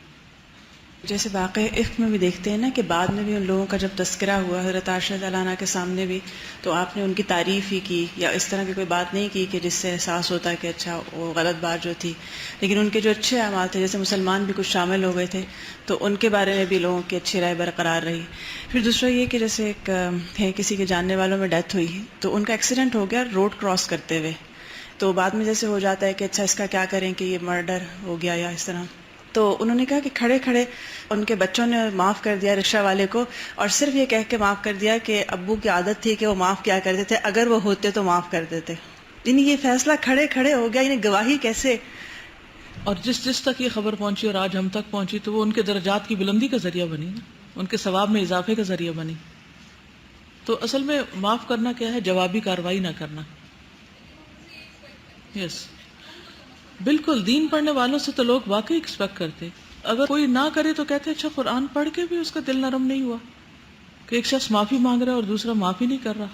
جیسے واقع عفق میں بھی دیکھتے ہیں نا کہ بعد میں بھی ان لوگوں کا جب تذکرہ ہوا حضرت عائشہ رضی اللہ عنہا کے سامنے بھی، تو آپ نے ان کی تعریف ہی کی یا اس طرح کی کوئی بات نہیں کی کہ جس سے احساس ہوتا ہے کہ اچھا وہ غلط بات جو تھی، لیکن ان کے جو اچھے اعمال تھے، جیسے مسلمان بھی کچھ شامل ہو گئے تھے تو ان کے بارے میں بھی لوگوں کی اچھی رائے برقرار رہی. پھر دوسرا یہ کہ جیسے ایک ہے کسی کے جاننے والوں میں ڈیتھ ہوئی تو ان کا ایکسیڈنٹ ہو گیا روڈ کراس کرتے ہوئے، تو بعد میں جیسے ہو جاتا ہے کہ اچھا اس کا کیا کریں کہ یہ مرڈر ہو گیا یا اس طرح. تو انہوں نے کہا کہ کھڑے کھڑے ان کے بچوں نے معاف کر دیا رکشہ والے کو، اور صرف یہ کہہ کے معاف کر دیا کہ ابو کی عادت تھی کہ وہ معاف کیا کرتے تھے، اگر وہ ہوتے تو معاف کر دیتے. یعنی یہ فیصلہ کھڑے کھڑے ہو گیا. یعنی گواہی کیسے. اور جس تک یہ خبر پہنچی اور آج ہم تک پہنچی تو وہ ان کے درجات کی بلندی کا ذریعہ بنی نا، ان کے ثواب میں اضافے کا ذریعہ بنی. تو اصل میں معاف کرنا کیا ہے؟ جوابی کارروائی نہ کرنا. یس بالکل. دین پڑھنے والوں سے تو لوگ واقعی ایکسپیکٹ کرتے، اگر کوئی نہ کرے تو کہتے اچھا قرآن پڑھ کے بھی اس کا دل نرم نہیں ہوا کہ ایک شخص معافی مانگ رہا ہے اور دوسرا معافی نہیں کر رہا.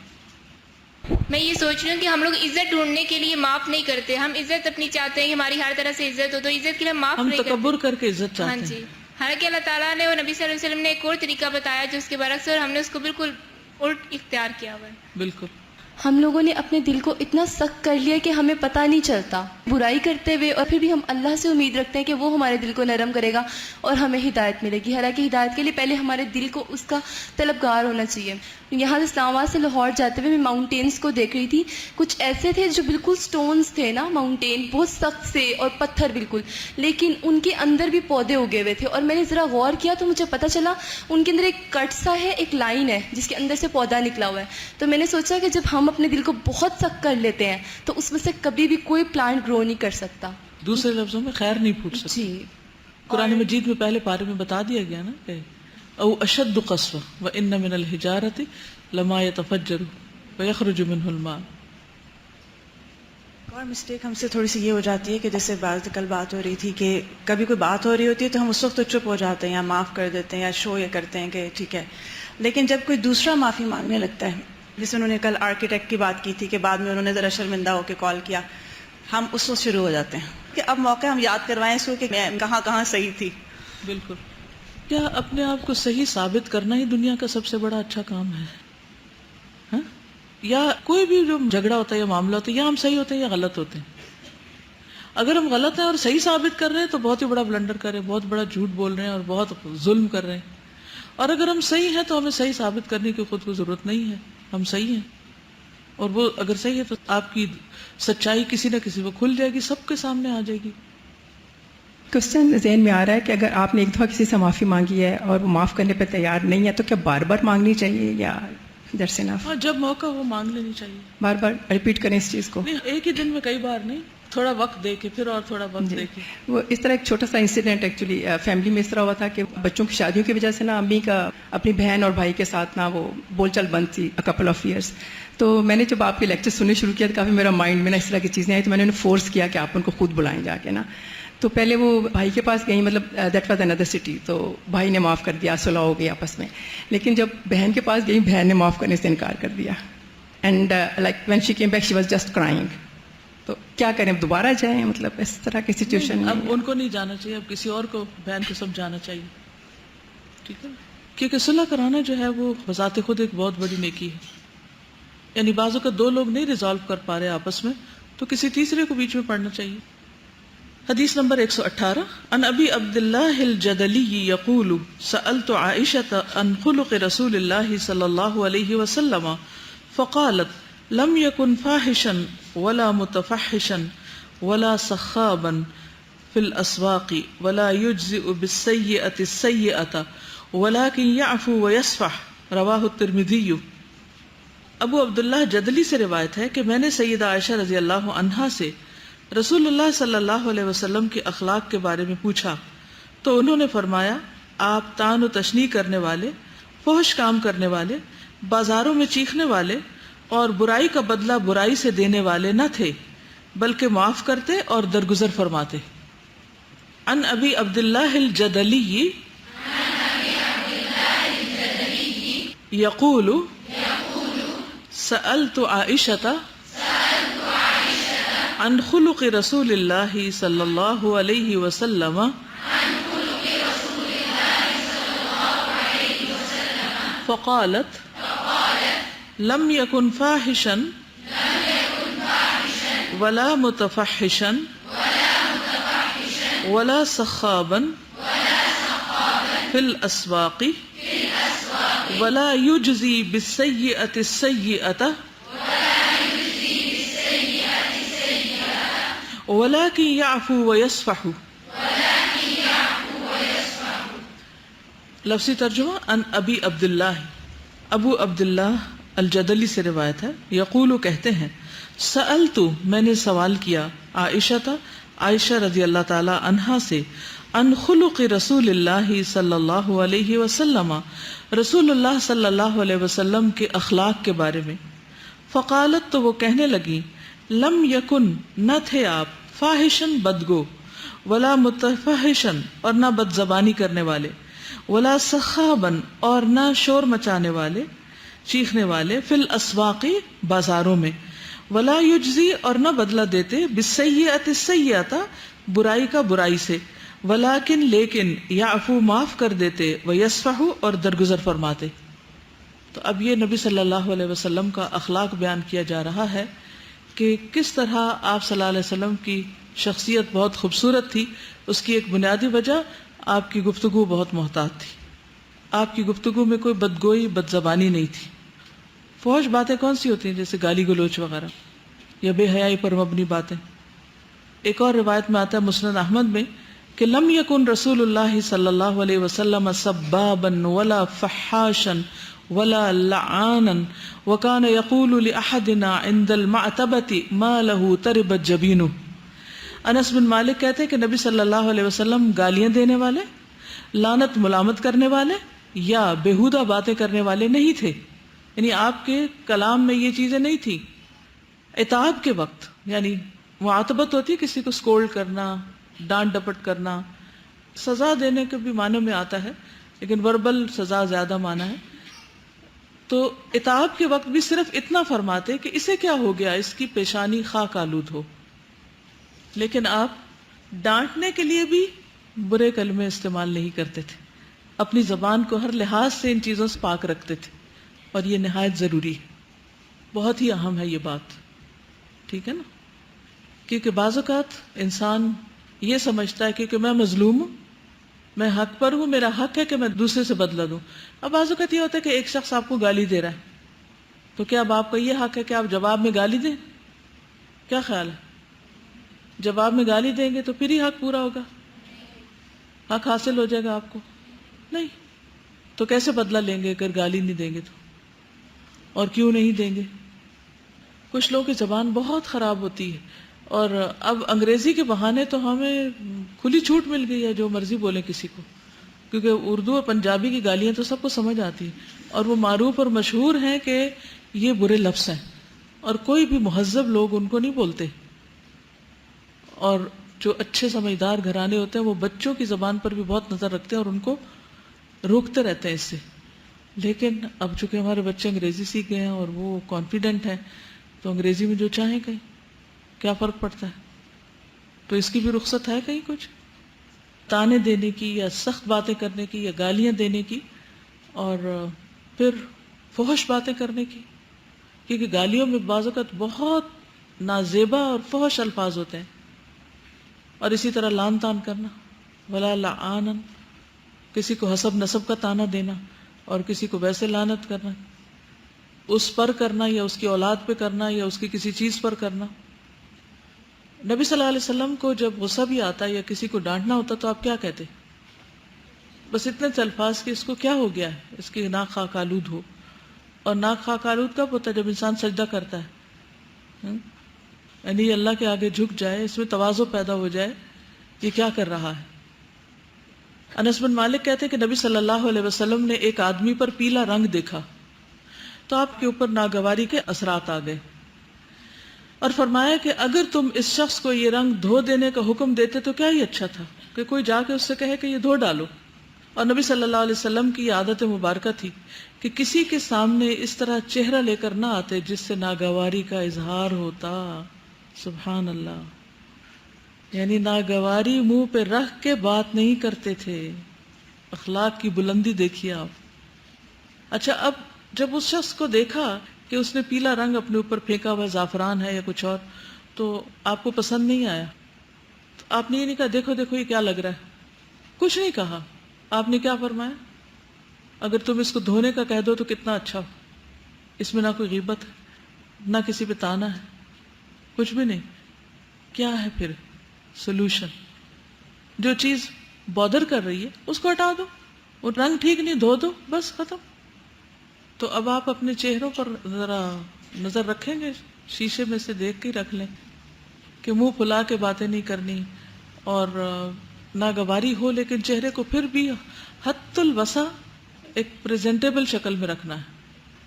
میں یہ سوچ رہی ہوں کہ ہم لوگ عزت ڈھونڈنے کے لیے معاف نہیں کرتے. ہم عزت اپنی چاہتے ہیں کہ ہماری ہر طرح سے عزت ہو، تو عزت کے لیے معاف ہم نہیں کرتے. تکبر کر کے عزت ہاں چاہتے جی. ہیں. حالانکہ اللہ تعالیٰ نے اور نبی صلی اللہ علیہ وسلم نے ایک اور طریقہ بتایا جو اس کے برعکس ہے، اور ہم نے اس کو بالکل الٹ اختیار کیا ہوا ہے. بالکل. ہم لوگوں نے اپنے دل کو اتنا سخت کر لیا کہ ہمیں پتہ نہیں چلتا برائی کرتے ہوئے، اور پھر بھی ہم اللہ سے امید رکھتے ہیں کہ وہ ہمارے دل کو نرم کرے گا اور ہمیں ہدایت ملے گی. حالانکہ ہدایت کے لیے پہلے ہمارے دل کو اس کا طلبگار ہونا چاہیے. یہاں سے اسلام آباد سے لاہور جاتے ہوئے میں ماؤنٹینس کو دیکھ رہی تھی. کچھ ایسے تھے جو بالکل سٹونز تھے نا، ماؤنٹین بہت سخت سے اور پتھر بالکل، لیکن ان کے اندر بھی پودے اگے ہوئے تھے. اور میں نے ذرا غور کیا تو مجھے پتہ چلا ان کے اندر ایک کٹ سا ہے، ایک لائن ہے جس کے اندر سے پودا نکلا ہوا ہے. تو میں نے سوچا کہ جب ہم اپنے دل کو بہت سخت کر لیتے ہیں تو اس میں سے کبھی بھی کوئی پلانٹ گرو نہیں کر سکتا. دوسرے لفظوں میں خیر نہیں پھوٹ سکتا. جی. قرآن مجید میں پہلے پارے میں بتا دیا گیا نا کہ او اشد قسوہ وان من الحجارۃ لما يتفجر ويخرج منه الماء. اور مسٹیک ہم سے تھوڑی سی یہ ہو جاتی ہے کہ جیسے کل بات ہو رہی تھی کہ کبھی کوئی بات ہو رہی ہوتی ہے تو ہم اس وقت تو چپ ہو جاتے ہیں یا معاف کر دیتے ہیں یا شو یہ کرتے ہیں کہ ٹھیک ہے. لیکن جب کوئی دوسرا معافی مانگنے لگتا ہے، جیسے انہوں نے کل آرکیٹیکٹ کی بات کی تھی کہ بعد میں انہوں نے ذرا شرمندہ ہو کے کال کیا، ہم اس وقت شروع ہو جاتے ہیں کہ اب موقع ہم یاد کروائیں اس کو کہ میں کہاں کہاں صحیح تھی. بالکل. کیا اپنے آپ کو صحیح ثابت کرنا ہی دنیا کا سب سے بڑا اچھا کام ہے؟ ہاں؟ یا کوئی بھی جو جھگڑا ہوتا ہے یا معاملہ ہوتا ہے، یا ہم صحیح ہوتے ہیں یا غلط ہوتے ہیں. اگر ہم غلط ہیں اور صحیح ثابت کر رہے ہیں تو بہت ہی بڑا بلنڈر کر رہے ہیں، بہت بڑا جھوٹ بول رہے ہیں اور بہت ظلم کر رہے ہیں. اور اگر ہم صحیح ہیں تو ہمیں صحیح ثابت کرنے کی خود کو ضرورت نہیں ہے، ہم صحیح ہیں. اور وہ اگر صحیح ہے تو آپ کی سچائی کسی نہ کسی کو کھل جائے گی، سب کے سامنے آ جائے گی. کوشچن ذہن میں آ رہا ہے کہ اگر آپ نے ایک دفعہ کسی سے معافی مانگی ہے اور وہ معاف کرنے پہ تیار نہیں ہے تو کیا بار بار مانگنی چاہیے یا درس ناف؟ ہاں، جب موقع ہو مانگ لینی چاہیے. بار بار ریپیٹ کریں اس چیز کو؟ نہیں، ایک ہی دن میں کئی بار نہیں، تھوڑا وقت دے کے پھر اور تھوڑا وقت دے کے. وہ اس طرح ایک چھوٹا سا انسیڈنٹ ایکچولی فیملی میں اس طرح ہوا تھا کہ بچوں کی شادیوں کی وجہ سے نا امی کا اپنی بہن اور بھائی کے ساتھ نا وہ بول چال بند تھی کپل آف ایئرس. تو میں نے جب آپ کے لیکچر سننے شروع کیا تو کافی میرا مائنڈ میں نا اس طرح کی چیزیں آئی، تو میں نے انہیں فورس کیا کہ آپ ان کو خود بلائیں جا کے نا. تو پہلے وہ بھائی کے پاس گئیں، مطلب دیٹ واز اندر سٹی، تو بھائی نے معاف کر دیا، صلح ہو گئی آپس میں. لیکن جب بہن کے پاس گئی، بہن نے معاف کرنے سے انکار کر دیا. And like when she came back she was just crying. تو کیا کریں، اب دوبارہ جائیں؟ مطلب اس طرح کی سچویشن میں اب ان کو نہیں جانا چاہیے، اب کسی اور کو، بہن کو سمجھانا چاہیے. ٹھیک ہے، کیونکہ صلح کرانا جو ہے وہ بذات خود ایک بہت بڑی نیکی ہے. یعنی بعضوں کا دو لوگ نہیں ریزالو کر پا رہے آپس میں تو کسی تیسرے کو بیچ میں پڑھنا چاہیے. حدیث نمبر 118 عن ابی عبداللہ الجدلی یقول سألت عائشة عن خلق رسول اللہ صلی اللہ علیہ وسلم فقالت لم يكن فاحشا ولا متفحشا ولا سخابا في الأسواق ولا يجزئ بالسيئة السيئة ولكن يعفو ويصفح رواہ الترمذی. ابو عبداللہ جدلی سے روایت ہے کہ میں نے سیدہ عائشہ رضی اللہ عنہا سے رسول اللہ صلی اللہ علیہ وسلم کے اخلاق کے بارے میں پوچھا تو انہوں نے فرمایا آپ طعن و تشنیع کرنے والے، فحش کام کرنے والے، بازاروں میں چیخنے والے اور برائی کا بدلہ برائی سے دینے والے نہ تھے، بلکہ معاف کرتے اور درگزر فرماتے. عن ابی عبداللہ الجدلی یقول سألت عائشة عن خلق رسول اللہ صلی اللہ علیہ وسلم فقالت لم يكن فاحشا ولا متفحشا ولا سخابا في الأسواق ولا يجزي بالسيئة السيئة وَلَكِنْ يَعْفُو وَيَصْفَحُ. لفظی ترجمہ ان ابی عبداللہ، ابو عبداللہ الجدلی سے روایت ہے، یقول کہتے ہیں سألت میں نے سوال کیا عائشہ رضی اللہ تعالی عنہا سے ان خلق رسول اللہ صلی اللہ علیہ وسلم، رسول اللہ صلی اللہ علیہ وسلم کے اخلاق کے بارے میں. فقالت تو وہ کہنے لگی لم یکن نہ تھے آپ فاحشن بدگو، ولا متفحشن اور نہ بد زبانی کرنے والے، ولا سخابن اور نہ شور مچانے والے چیخنے والے، فی الاسواق بازاروں میں، ولا یجزی اور نہ بدلہ دیتے، بالسیئۃ السیئۃ برائی کا برائی سے، ولیکن لیکن یعفو معاف کر دیتے، ویصفح اور درگزر فرماتے. تو اب یہ نبی صلی اللہ علیہ وسلم کا اخلاق بیان کیا جا رہا ہے کہ کس طرح آپ صلی اللہ علیہ وسلم کی شخصیت بہت خوبصورت تھی. اس کی ایک بنیادی وجہ آپ کی گفتگو بہت محتاط تھی. آپ کی گفتگو میں کوئی بدگوئی بد زبانی نہیں تھی. فحش باتیں کون سی ہوتی ہیں؟ جیسے گالی گلوچ وغیرہ یا بے حیائی پر مبنی باتیں. ایک اور روایت میں آتا ہے مسند احمد میں کہ لم یکن رسول اللہ صلی اللہ علیہ وسلم سبابا ولا فحاشا ولا لعانا وكان يقول لأحدنا عند المعتبة ما له تربت جبينه. انس بن مالک کہتے ہیں کہ نبی صلی اللہ علیہ وسلم گالیاں دینے والے، لعنت ملامت کرنے والے یا بیہودہ باتیں کرنے والے نہیں تھے. یعنی آپ کے کلام میں یہ چیزیں نہیں تھی. عتاب کے وقت یعنی معاتبت ہوتی ہے کسی کو سکولڈ کرنا، ڈانٹ ڈپٹ کرنا، سزا دینے کے بھی معنی میں آتا ہے لیکن وربل سزا زیادہ معنی ہے. تو عتاب کے وقت بھی صرف اتنا فرماتے کہ اسے کیا ہو گیا، اس کی پیشانی خاک آلود ہو. لیکن آپ ڈانٹنے کے لیے بھی برے کلمے استعمال نہیں کرتے تھے. اپنی زبان کو ہر لحاظ سے ان چیزوں سے پاک رکھتے تھے اور یہ نہایت ضروری ہے. بہت ہی اہم ہے یہ بات، ٹھیک ہے نا؟ کیونکہ بعض اوقات انسان یہ سمجھتا ہے کہ میں مظلوم ہوں، میں حق پر ہوں، میرا حق ہے کہ میں دوسرے سے بدلہ دوں. اب بعض اوقات یہ ہوتا ہے کہ ایک شخص آپ کو گالی دے رہا ہے تو کیا اب آپ کا یہ حق ہے کہ آپ جواب میں گالی دیں؟ کیا خیال ہے؟ جواب میں گالی دیں گے تو پھر ہی حق پورا ہوگا، حق حاصل ہو جائے گا آپ کو؟ نہیں. تو کیسے بدلہ لیں گے اگر گالی نہیں دیں گے تو؟ اور کیوں نہیں دیں گے؟ کچھ لوگوں کی زبان بہت خراب ہوتی ہے اور اب انگریزی کے بہانے تو ہمیں کھلی چھوٹ مل گئی ہے جو مرضی بولیں کسی کو، کیونکہ اردو اور پنجابی کی گالیاں تو سب کو سمجھ آتی ہیں اور وہ معروف اور مشہور ہیں کہ یہ برے لفظ ہیں اور کوئی بھی مہذب لوگ ان کو نہیں بولتے. اور جو اچھے سمجھدار گھرانے ہوتے ہیں وہ بچوں کی زبان پر بھی بہت نظر رکھتے ہیں اور ان کو روکتے رہتے ہیں اس سے. لیکن اب چونکہ ہمارے بچے انگریزی سیکھ گئے ہیں اور وہ کانفیڈنٹ ہیں تو انگریزی میں جو چاہیں کہیں، کیا فرق پڑتا ہے؟ تو اس کی بھی رخصت ہے کہیں کچھ تانے دینے کی یا سخت باتیں کرنے کی یا گالیاں دینے کی اور پھر فحش باتیں کرنے کی، کیونکہ گالیوں میں بعض اوقات بہت نازیبا اور فحش الفاظ ہوتے ہیں. اور اسی طرح لان تان کرنا، ولا لعانا، کسی کو حسب نسب کا تانا دینا اور کسی کو ویسے لعنت کرنا، اس پر کرنا یا اس کی اولاد پہ کرنا یا اس کی کسی چیز پر کرنا. نبی صلی اللہ علیہ وسلم کو جب غصہ بھی آتا یا کسی کو ڈانٹنا ہوتا تو آپ کیا کہتے؟ بس اتنے الفاظ کہ اس کو کیا ہو گیا ہے، اس کی ناک خاک آلود ہو. اور ناک خاک آلود کب ہوتا ہے؟ جب انسان سجدہ کرتا ہے، یعنی اللہ کے آگے جھک جائے، اس میں تواضع پیدا ہو جائے یہ کیا کر رہا ہے. انس بن مالک کہتے ہیں کہ نبی صلی اللہ علیہ وسلم نے ایک آدمی پر پیلا رنگ دیکھا تو آپ کے اوپر ناگواری کے اثرات آ گئے اور فرمایا کہ اگر تم اس شخص کو یہ رنگ دھو دینے کا حکم دیتے تو کیا ہی اچھا تھا کہ کوئی جا کے اس سے کہے کہ یہ دھو ڈالو. اور نبی صلی اللہ علیہ وسلم کی یہ عادت مبارکہ تھی کہ کسی کے سامنے اس طرح چہرہ لے کر نہ آتے جس سے ناگواری کا اظہار ہوتا. سبحان اللہ. یعنی ناگواری منہ پہ رکھ کے بات نہیں کرتے تھے. اخلاق کی بلندی دیکھیے آپ. اچھا، اب جب اس شخص کو دیکھا کہ اس نے پیلا رنگ اپنے اوپر پھینکا ہوا زعفران ہے یا کچھ اور، تو آپ کو پسند نہیں آیا. تو آپ نے یہ نہیں کہا دیکھو دیکھو یہ کیا لگ رہا ہے، کچھ نہیں کہا. آپ نے کیا فرمایا؟ اگر تم اس کو دھونے کا کہہ دو تو کتنا اچھا ہو. اس میں نہ کوئی غیبت ہے، نہ کسی پہ تانا ہے، کچھ بھی نہیں. کیا ہے پھر سولوشن؟ جو چیز بادر کر رہی ہے اس کو ہٹا دو، وہ رنگ ٹھیک نہیں، دھو دو، بس ختم. تو اب آپ اپنے چہروں پر ذرا نظر رکھیں گے، شیشے میں سے دیکھ کے رکھ لیں کہ منہ پھلا کے باتیں نہیں کرنی اور ناگواری ہو، لیکن چہرے کو پھر بھی حد الوسع ایک پریزنٹیبل شکل میں رکھنا ہے.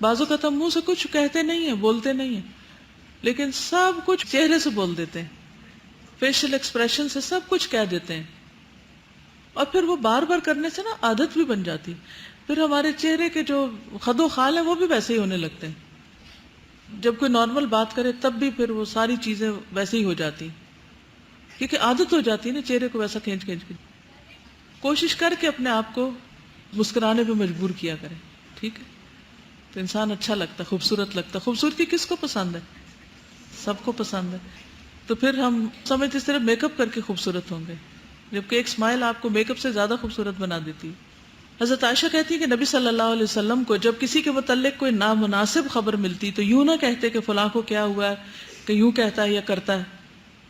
بعض اوقات ہم منہ سے کچھ کہتے نہیں ہیں، بولتے نہیں ہیں، لیکن سب کچھ چہرے سے بول دیتے ہیں، فیشل ایکسپریشن سے سب کچھ کہہ دیتے ہیں، اور پھر وہ بار بار کرنے سے نا عادت بھی بن جاتی. پھر ہمارے چہرے کے جو خد و خال ہیں وہ بھی ویسے ہی ہونے لگتے ہیں. جب کوئی نارمل بات کرے تب بھی پھر وہ ساری چیزیں ویسے ہی ہو جاتی، کیونکہ عادت ہو جاتی ہے نا چہرے کو ویسا کھینچ کھینچ کے. کوشش کر کے اپنے آپ کو مسکرانے پہ مجبور کیا کریں، ٹھیک ہے؟ تو انسان اچھا لگتا، خوبصورت لگتا. خوبصورتی کس کو پسند ہے؟ سب کو پسند ہے. تو پھر ہم سمجھتے صرف میک اپ کر کے خوبصورت ہوں گے، جبکہ ایک اسمائل آپ کو میک اپ سے زیادہ خوبصورت بنا دیتی. حضرت عائشہ کہتی ہے کہ نبی صلی اللہ علیہ وسلم کو جب کسی کے متعلق کوئی نامناسب خبر ملتی تو یوں نہ کہتے کہ فلاں کو کیا ہوا ہے، کہ یوں کہتا ہے یا کرتا ہے،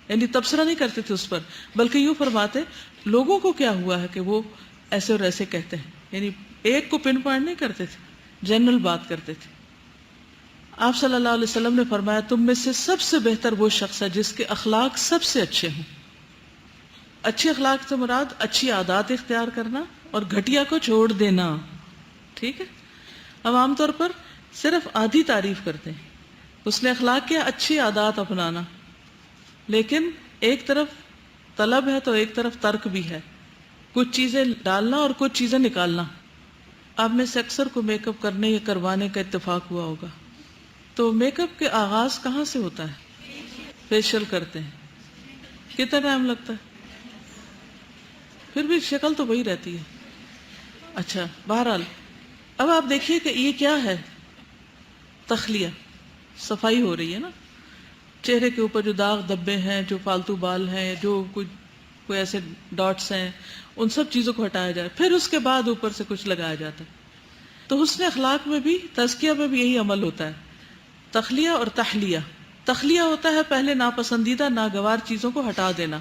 یعنی تبصرہ نہیں کرتے تھے اس پر، بلکہ یوں فرماتے لوگوں کو کیا ہوا ہے کہ وہ ایسے اور ایسے کہتے ہیں. یعنی ایک کو پن پوائنٹ نہیں کرتے تھے، جنرل بات کرتے تھے. آپ صلی اللہ علیہ وسلم نے فرمایا تم میں سے سب سے بہتر وہ شخص ہے جس کے اخلاق سب سے اچھے ہوں. اچھے اخلاق سے مراد اچھی عادات اختیار کرنا اور گھٹیا کو چھوڑ دینا. ٹھیک ہے؟ ہم عام طور پر صرف آدھی تعریف کرتے ہیں، اس نے اخلاق کیا اچھی عادات اپنانا، لیکن ایک طرف طلب ہے تو ایک طرف ترک بھی ہے، کچھ چیزیں ڈالنا اور کچھ چیزیں نکالنا. آپ میں سے اکثر کو میک اپ کرنے یا کروانے کا اتفاق ہوا ہوگا. تو میک اپ کے آغاز کہاں سے ہوتا ہے؟ فیشیل کرتے ہیں. کتنا ٹائم لگتا ہے؟ پھر بھی شکل تو وہی رہتی ہے. اچھا، بہرحال اب آپ دیکھیے کہ یہ کیا ہے، تخلیہ، صفائی ہو رہی ہے نا. چہرے کے اوپر جو داغ دبے ہیں، جو فالتو بال ہیں، جو کوئی ایسے ڈاٹس ہیں، ان سب چیزوں کو ہٹایا جائے، پھر اس کے بعد اوپر سے کچھ لگایا جاتا ہے. تو حسن اخلاق میں بھی، تزکیہ میں بھی یہی عمل ہوتا ہے، تخلیہ اور تحلیہ. تخلیہ ہوتا ہے پہلے ناپسندیدہ ناگوار چیزوں کو ہٹا دینا.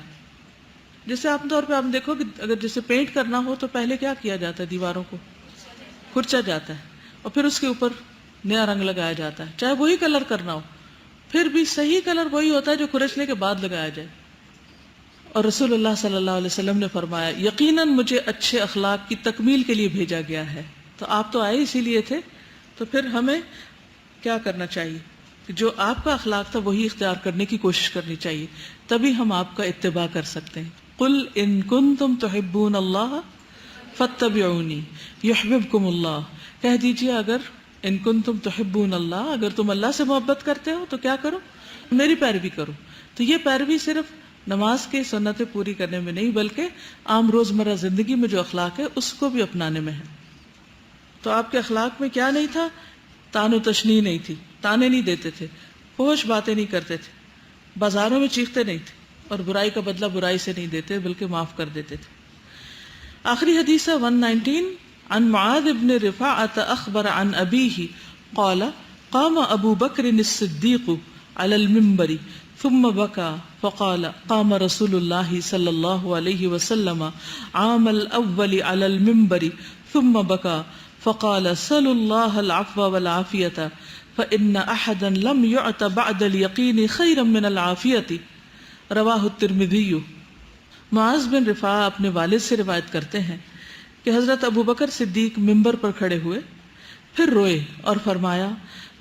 جیسے عام طور پہ آپ دیکھو کہ اگر جیسے پینٹ کرنا ہو تو پہلے کیا کیا جاتا ہے، دیواروں کو کھرچا جاتا ہے اور پھر اس کے اوپر نیا رنگ لگایا جاتا ہے، چاہے وہی کلر کرنا ہو، پھر بھی صحیح کلر وہی ہوتا ہے جو کھرچنے کے بعد لگایا جائے. اور رسول اللہ صلی اللہ علیہ وسلم نے فرمایا یقیناً مجھے اچھے اخلاق کی تکمیل کے لیے بھیجا گیا ہے. تو آپ تو آئے اسی لیے تھے، تو پھر ہمیں کیا کرنا چاہیے کہ جو آپ کا اخلاق تھا وہی اختیار کرنے کی کوشش کرنی چاہیے، تبھی ہم آپ کا اتباع کر سکتے ہیں. قل ان کنتم تحبون اللہ فاتبعونی یحببکم اللہ. کہہ دیجئے اگر ان کنتم تحبون اللہ، اگر تم اللہ سے محبت کرتے ہو تو کیا کرو؟ میری پیروی کرو. تو یہ پیروی صرف نماز کے سنتیں پوری کرنے میں نہیں، بلکہ عام روزمرہ زندگی میں جو اخلاق ہے اس کو بھی اپنانے میں ہے. تو آپ کے اخلاق میں کیا نہیں تھا؟ تان و تشنیع نہیں تھی، تانے نہیں دیتے تھے، فحش باتیں نہیں کرتے تھے، بازاروں میں چیختے نہیں تھے، اور برائی کا بدلہ برائی سے نہیں دیتے بلکہ معاف کر دیتے تھے. آخری حدیث ہے 119. عن معاذ بن رفاعة اخبر عن ابيه قال قام ابو بكر الصديق على المنبر ثم بكى فقال قام رسول الله صلى الله عليه وسلم عام الاول على المنبر ثم بكى فقال سلوا الله العفو والعافية فإن أحدا لم يعط بعد اليقين خيرا من العافية. رواہ الترمذی. معاذ بن رفاع اپنے والد سے روایت کرتے ہیں کہ حضرت ابو بکر صدیق منبر پر کھڑے ہوئے، پھر روئے اور فرمایا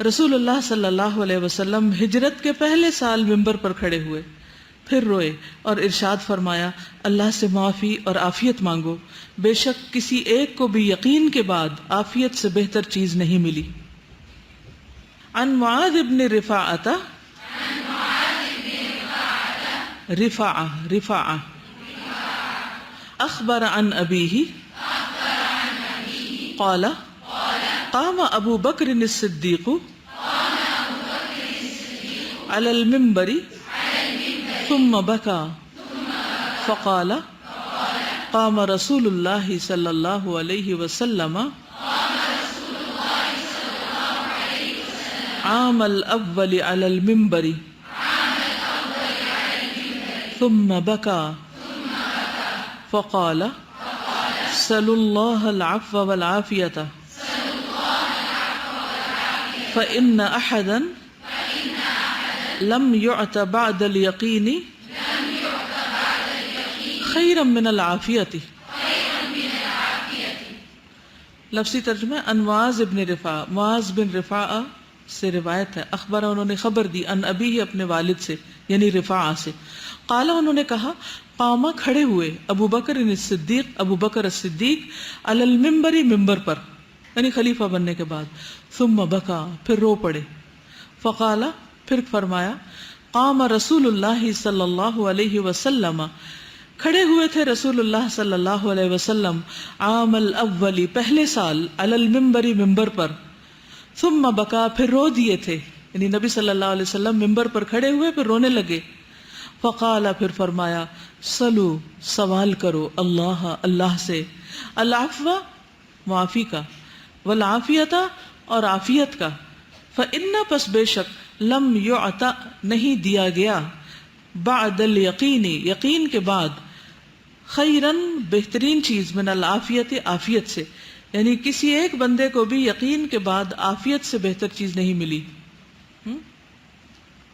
رسول اللہ صلی اللہ علیہ وسلم ہجرت کے پہلے سال منبر پر کھڑے ہوئے، پھر روئے اور ارشاد فرمایا اللہ سے معافی اور عافیت مانگو، بے شک کسی ایک کو بھی یقین کے بعد عافیت سے بہتر چیز نہیں ملی. عن معاذ بن رفاعة رفاعة اخبر عن ابيه قال قام ابو بکر الصدیق على المنبر ثم بكى فقال قام رسول الله صلی اللہ علیہ وسلم عام الاول على المنبر ثم بكى فقال سلوا الله العفو والعافية فإن أحدا لم يعط بعد اليقين خيرا من العافية. لفظی ترجمہ ان معاذ بن رفاع، معاذ بن رفاع سے روایت ہے، اخبر انہوں نے خبر دی ان ابی اپنے والد سے یعنی رفاع سے، قال انہوں نے کہا قامہ کھڑے ہوئے ابو بکر الصدیق، ابو بکر الصدیق علی المنبر، ممبر پر یعنی خلیفہ بننے کے بعد، ثم بکا پھر رو پڑے، فقال پھر فرمایا قام رسول اللہ صلی اللہ علیہ وسلم، کھڑے ہوئے تھے رسول اللہ صلی اللہ علیہ وسلم عام الاول پہلے سال علی المنبر ممبر پر، ثم بکا پھر رو دیے تھے، یعنی نبی صلی اللہ علیہ وسلم ممبر پر کھڑے ہوئے پھر رونے لگے، فقال پھر فرمایا سلو سوال کرو اللہ اللہ سے، العفو معافی کا، والعافیت اور عافیت کا، فإن پس بے شک لم یعطا نہیں دیا گیا، بعد الیقین یقین کے بعد، خیرن بہترین چیز، من العافیت عافیت سے، یعنی کسی ایک بندے کو بھی یقین کے بعد عافیت سے بہتر چیز نہیں ملی۔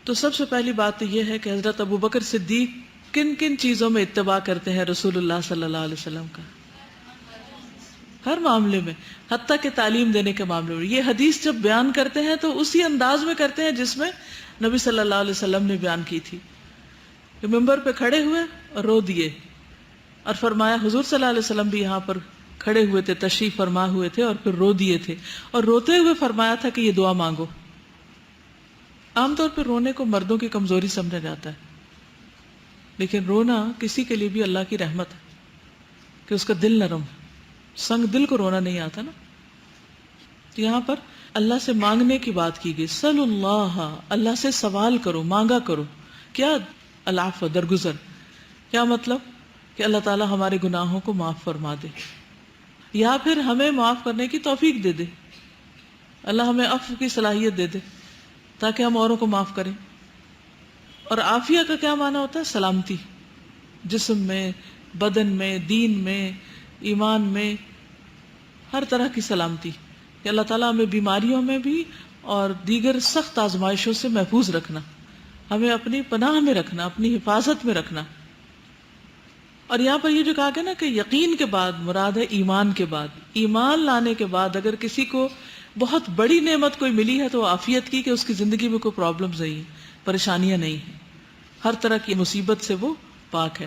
تو سب سے پہلی بات تو یہ ہے کہ حضرت ابو بکر صدیق کن کن چیزوں میں اتباع کرتے ہیں رسول اللہ صلی اللہ علیہ وسلم کا، ہر معاملے میں، حتیٰ کہ تعلیم دینے کے معاملے میں۔ یہ حدیث جب بیان کرتے ہیں تو اسی انداز میں کرتے ہیں جس میں نبی صلی اللہ علیہ وسلم نے بیان کی تھی، کہ ممبر پہ کھڑے ہوئے اور رو دیے، اور فرمایا حضور صلی اللہ علیہ وسلم بھی یہاں پر کھڑے ہوئے تھے، تشریف فرما ہوئے تھے اور پھر رو دیے تھے، اور روتے ہوئے فرمایا تھا کہ یہ دعا مانگو۔ عام طور پہ رونے کو مردوں کی کمزوری سمجھا جاتا ہے، لیکن رونا کسی کے لیے بھی اللہ کی رحمت ہے کہ اس کا دل نرم، سنگ دل کو رونا نہیں آتا نا۔ تو یہاں پر اللہ سے مانگنے کی بات کی گئی، صلی اللہ، اللہ سے سوال کرو، مانگا کرو، کیا؟ العفو، درگزر۔ کیا مطلب؟ کہ اللہ تعالیٰ ہمارے گناہوں کو معاف فرما دے، یا پھر ہمیں معاف کرنے کی توفیق دے دے، اللہ ہمیں عفو کی صلاحیت دے دے تاکہ ہم اوروں کو معاف کریں۔ اور عافیہ کا کیا معنی ہوتا ہے؟ سلامتی، جسم میں، بدن میں، دین میں، ایمان میں، ہر طرح کی سلامتی، کہ اللہ تعالیٰ ہمیں بیماریوں میں بھی اور دیگر سخت آزمائشوں سے محفوظ رکھنا، ہمیں اپنی پناہ میں رکھنا، اپنی حفاظت میں رکھنا۔ اور یہاں پر یہ جو کہا گیا نا کہ یقین کے بعد مراد ہے ایمان کے بعد، ایمان لانے کے بعد اگر کسی کو بہت بڑی نعمت کوئی ملی ہے تو عافیت کی، کہ اس کی زندگی میں کوئی پرابلمز نہیں ہیں، پریشانیاں نہیں ہیں، ہر طرح کی مصیبت سے وہ پاک ہے۔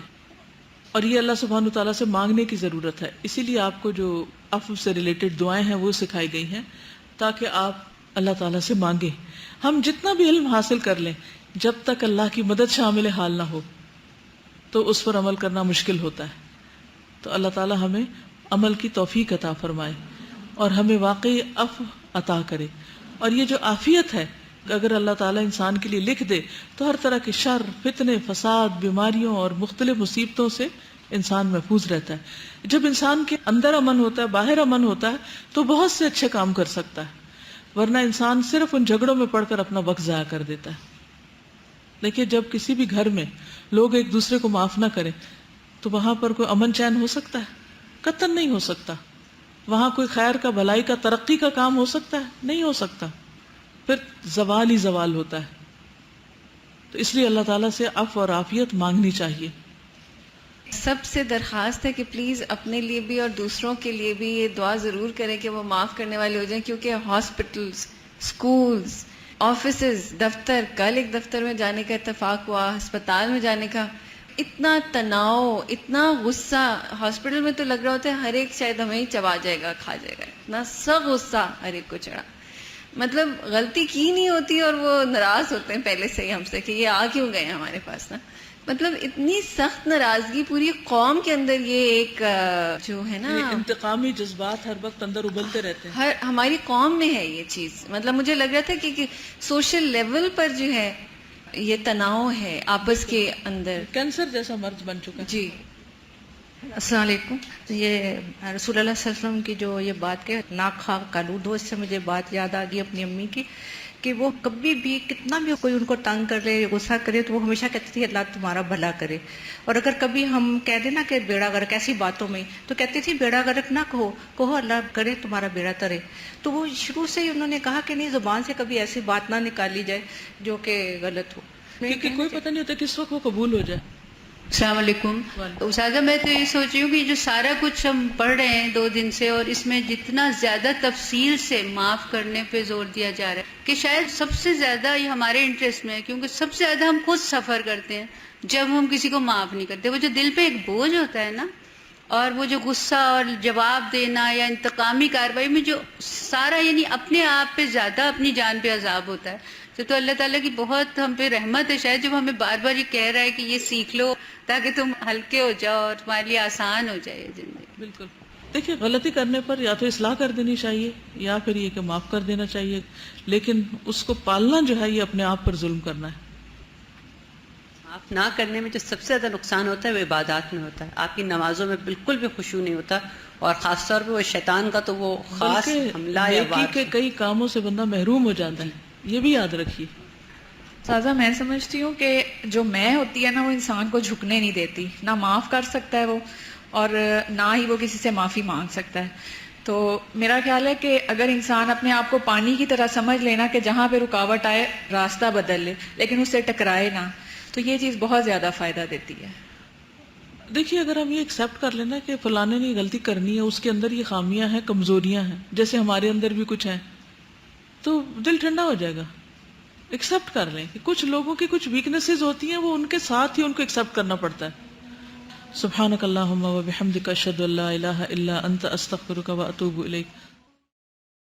اور یہ اللہ سبحانہ تعالیٰ سے مانگنے کی ضرورت ہے، اسی لیے آپ کو جو عفو سے ریلیٹڈ دعائیں ہیں وہ سکھائی گئی ہیں تاکہ آپ اللہ تعالیٰ سے مانگیں۔ ہم جتنا بھی علم حاصل کر لیں، جب تک اللہ کی مدد شامل حال نہ ہو تو اس پر عمل کرنا مشکل ہوتا ہے۔ تو اللہ تعالیٰ ہمیں عمل کی توفیق عطا فرمائے اور ہمیں واقعی عفو عطا کرے۔ اور یہ جو عافیت ہے، اگر اللہ تعالیٰ انسان کے لیے لکھ دے تو ہر طرح کے شر، فتنے، فساد، بیماریوں اور مختلف مصیبتوں سے انسان محفوظ رہتا ہے۔ جب انسان کے اندر امن ہوتا ہے، باہر امن ہوتا ہے، تو بہت سے اچھے کام کر سکتا ہے، ورنہ انسان صرف ان جھگڑوں میں پڑ کر اپنا وقت ضائع کر دیتا ہے۔ لیکن جب کسی بھی گھر میں لوگ ایک دوسرے کو معاف نہ کریں تو وہاں پر کوئی امن چین ہو سکتا ہے؟ قطعاً نہیں ہو سکتا۔ وہاں کوئی خیر کا، بھلائی کا، ترقی کا کام ہو سکتا ہے؟ نہیں ہو سکتا، پھر زوال ہی زوال ہوتا ہے۔ تو اس لیے اللہ تعالیٰ سے عفو اور عافیت مانگنی چاہیے۔ سب سے درخواست ہے کہ پلیز اپنے لیے بھی اور دوسروں کے لیے بھی یہ دعا ضرور کریں کہ وہ معاف کرنے والے ہو جائیں، کیونکہ ہاسپٹلز، سکولز، آفیسز، دفتر، کل ایک دفتر میں جانے کا اتفاق ہوا، ہسپتال میں جانے کا، اتنا تناؤ، اتنا غصہ، ہاسپٹل میں تو لگ رہا ہوتا ہے ہر ایک شاید ہمیں ہی چبا جائے گا، کھا جائے گا، اتنا سب غصہ ہر ایک کو چڑھا، مطلب غلطی کی نہیں ہوتی اور وہ ناراض ہوتے ہیں پہلے سے ہی ہم سے کہ یہ آ کیوں گئے ہمارے پاس نا، مطلب اتنی سخت ناراضگی پوری قوم کے اندر، یہ ایک جو ہے نا انتقامی جذبات ہر وقت اندر ابلتے رہتے ہیں، ہماری قوم میں ہے یہ چیز۔ مطلب مجھے لگ رہا تھا کہ سوشل لیول پر جو ہے یہ تناؤ ہے آپس کے اندر، کینسر جیسا مرض بن چکا ہے۔ جی السلام علیکم۔ یہ رسول اللہ صلی اللہ علیہ وسلم کی جو یہ بات کہ ناک کھا کالو دو، اس سے مجھے بات یاد آ گئی اپنی امی کی کہ وہ کبھی بھی کتنا بھی کوئی ان کو تنگ کر لے غصہ کرے تو وہ ہمیشہ کہتی تھی اللہ تمہارا بھلا کرے. اور اگر کبھی ہم کہہ دیں نا کہ بیڑا غرق ایسی باتوں میں تو کہتی تھی بیڑا غرق نہ کہو اللہ کرے تمہارا بیڑا ترے. تو وہ شروع سے ہی انہوں نے کہا کہ نہیں زبان سے کبھی ایسی بات نہ نکالی جائے جو کہ غلط ہو، کیونکہ کوئی پتہ نہیں ہوتا کس وقت وہ قبول ہو جائے. السلام علیکم. استاذہ میں تو یہ سوچ رہی ہوں کہ جو سارا کچھ ہم پڑھ رہے ہیں 2 دن سے، اور اس میں جتنا زیادہ تفصیل سے معاف کرنے پہ زور دیا جا رہا ہے کہ شاید سب سے زیادہ یہ ہمارے انٹرسٹ میں ہے، کیونکہ سب سے زیادہ ہم خود سفر کرتے ہیں جب ہم کسی کو معاف نہیں کرتے. وہ جو دل پہ ایک بوجھ ہوتا ہے نا، اور وہ جو غصہ اور جواب دینا یا انتقامی کارروائی میں جو سارا یعنی اپنے آپ پہ زیادہ اپنی جان پہ عذاب ہوتا ہے. تو اللہ تعالیٰ کی بہت ہم پہ رحمت ہے شاید، جب ہمیں بار بار یہ کہہ رہا ہے کہ یہ سیکھ لو تاکہ تم ہلکے ہو جاؤ اور تمہارے لیے آسان ہو جائے زندگی. بالکل. دیکھیے غلطی کرنے پر یا تو اصلاح کر دینی چاہیے یا پھر یہ کہ معاف کر دینا چاہیے، لیکن اس کو پالنا جو ہے یہ اپنے آپ پر ظلم کرنا ہے. معاف نہ کرنے میں جو سب سے زیادہ نقصان ہوتا ہے وہ عبادات میں ہوتا ہے. آپ کی نمازوں میں بالکل بھی خشوع نہیں ہوتا، اور خاص طور پہ وہ شیطان کا تو وہ خاص حملہ یا نیکی کے کئی کاموں سے بندہ محروم ہو جاتا ہے، یہ بھی یاد رکھیے. سازا میں سمجھتی ہوں کہ جو میں ہوتی ہے نا وہ انسان کو جھکنے نہیں دیتی، نہ معاف کر سکتا ہے وہ اور نہ ہی وہ کسی سے معافی مانگ سکتا ہے. تو میرا خیال ہے کہ اگر انسان اپنے آپ کو پانی کی طرح سمجھ لینا کہ جہاں پہ رکاوٹ آئے راستہ بدل لے لیکن اس سے ٹکرائے نہ، تو یہ چیز بہت زیادہ فائدہ دیتی ہے. دیکھیے اگر ہم یہ ایکسیپٹ کر لینا کہ فلانے نے غلطی کرنی ہے، اس کے اندر یہ خامیاں ہیں، کمزوریاں ہیں، جیسے ہمارے اندر بھی کچھ ہیں، تو دل ٹھنڈا ہو جائے گا. ایکسیپٹ کر لیں کہ کچھ لوگوں کی کچھ ویکنیسز ہوتی ہیں، وہ ان کے ساتھ ہی ان کو ایکسیپٹ کرنا پڑتا ہے. سبحانک اللہم و بحمدک اشہد ان لا الہ الا انت استغفرک و اتوب الیک.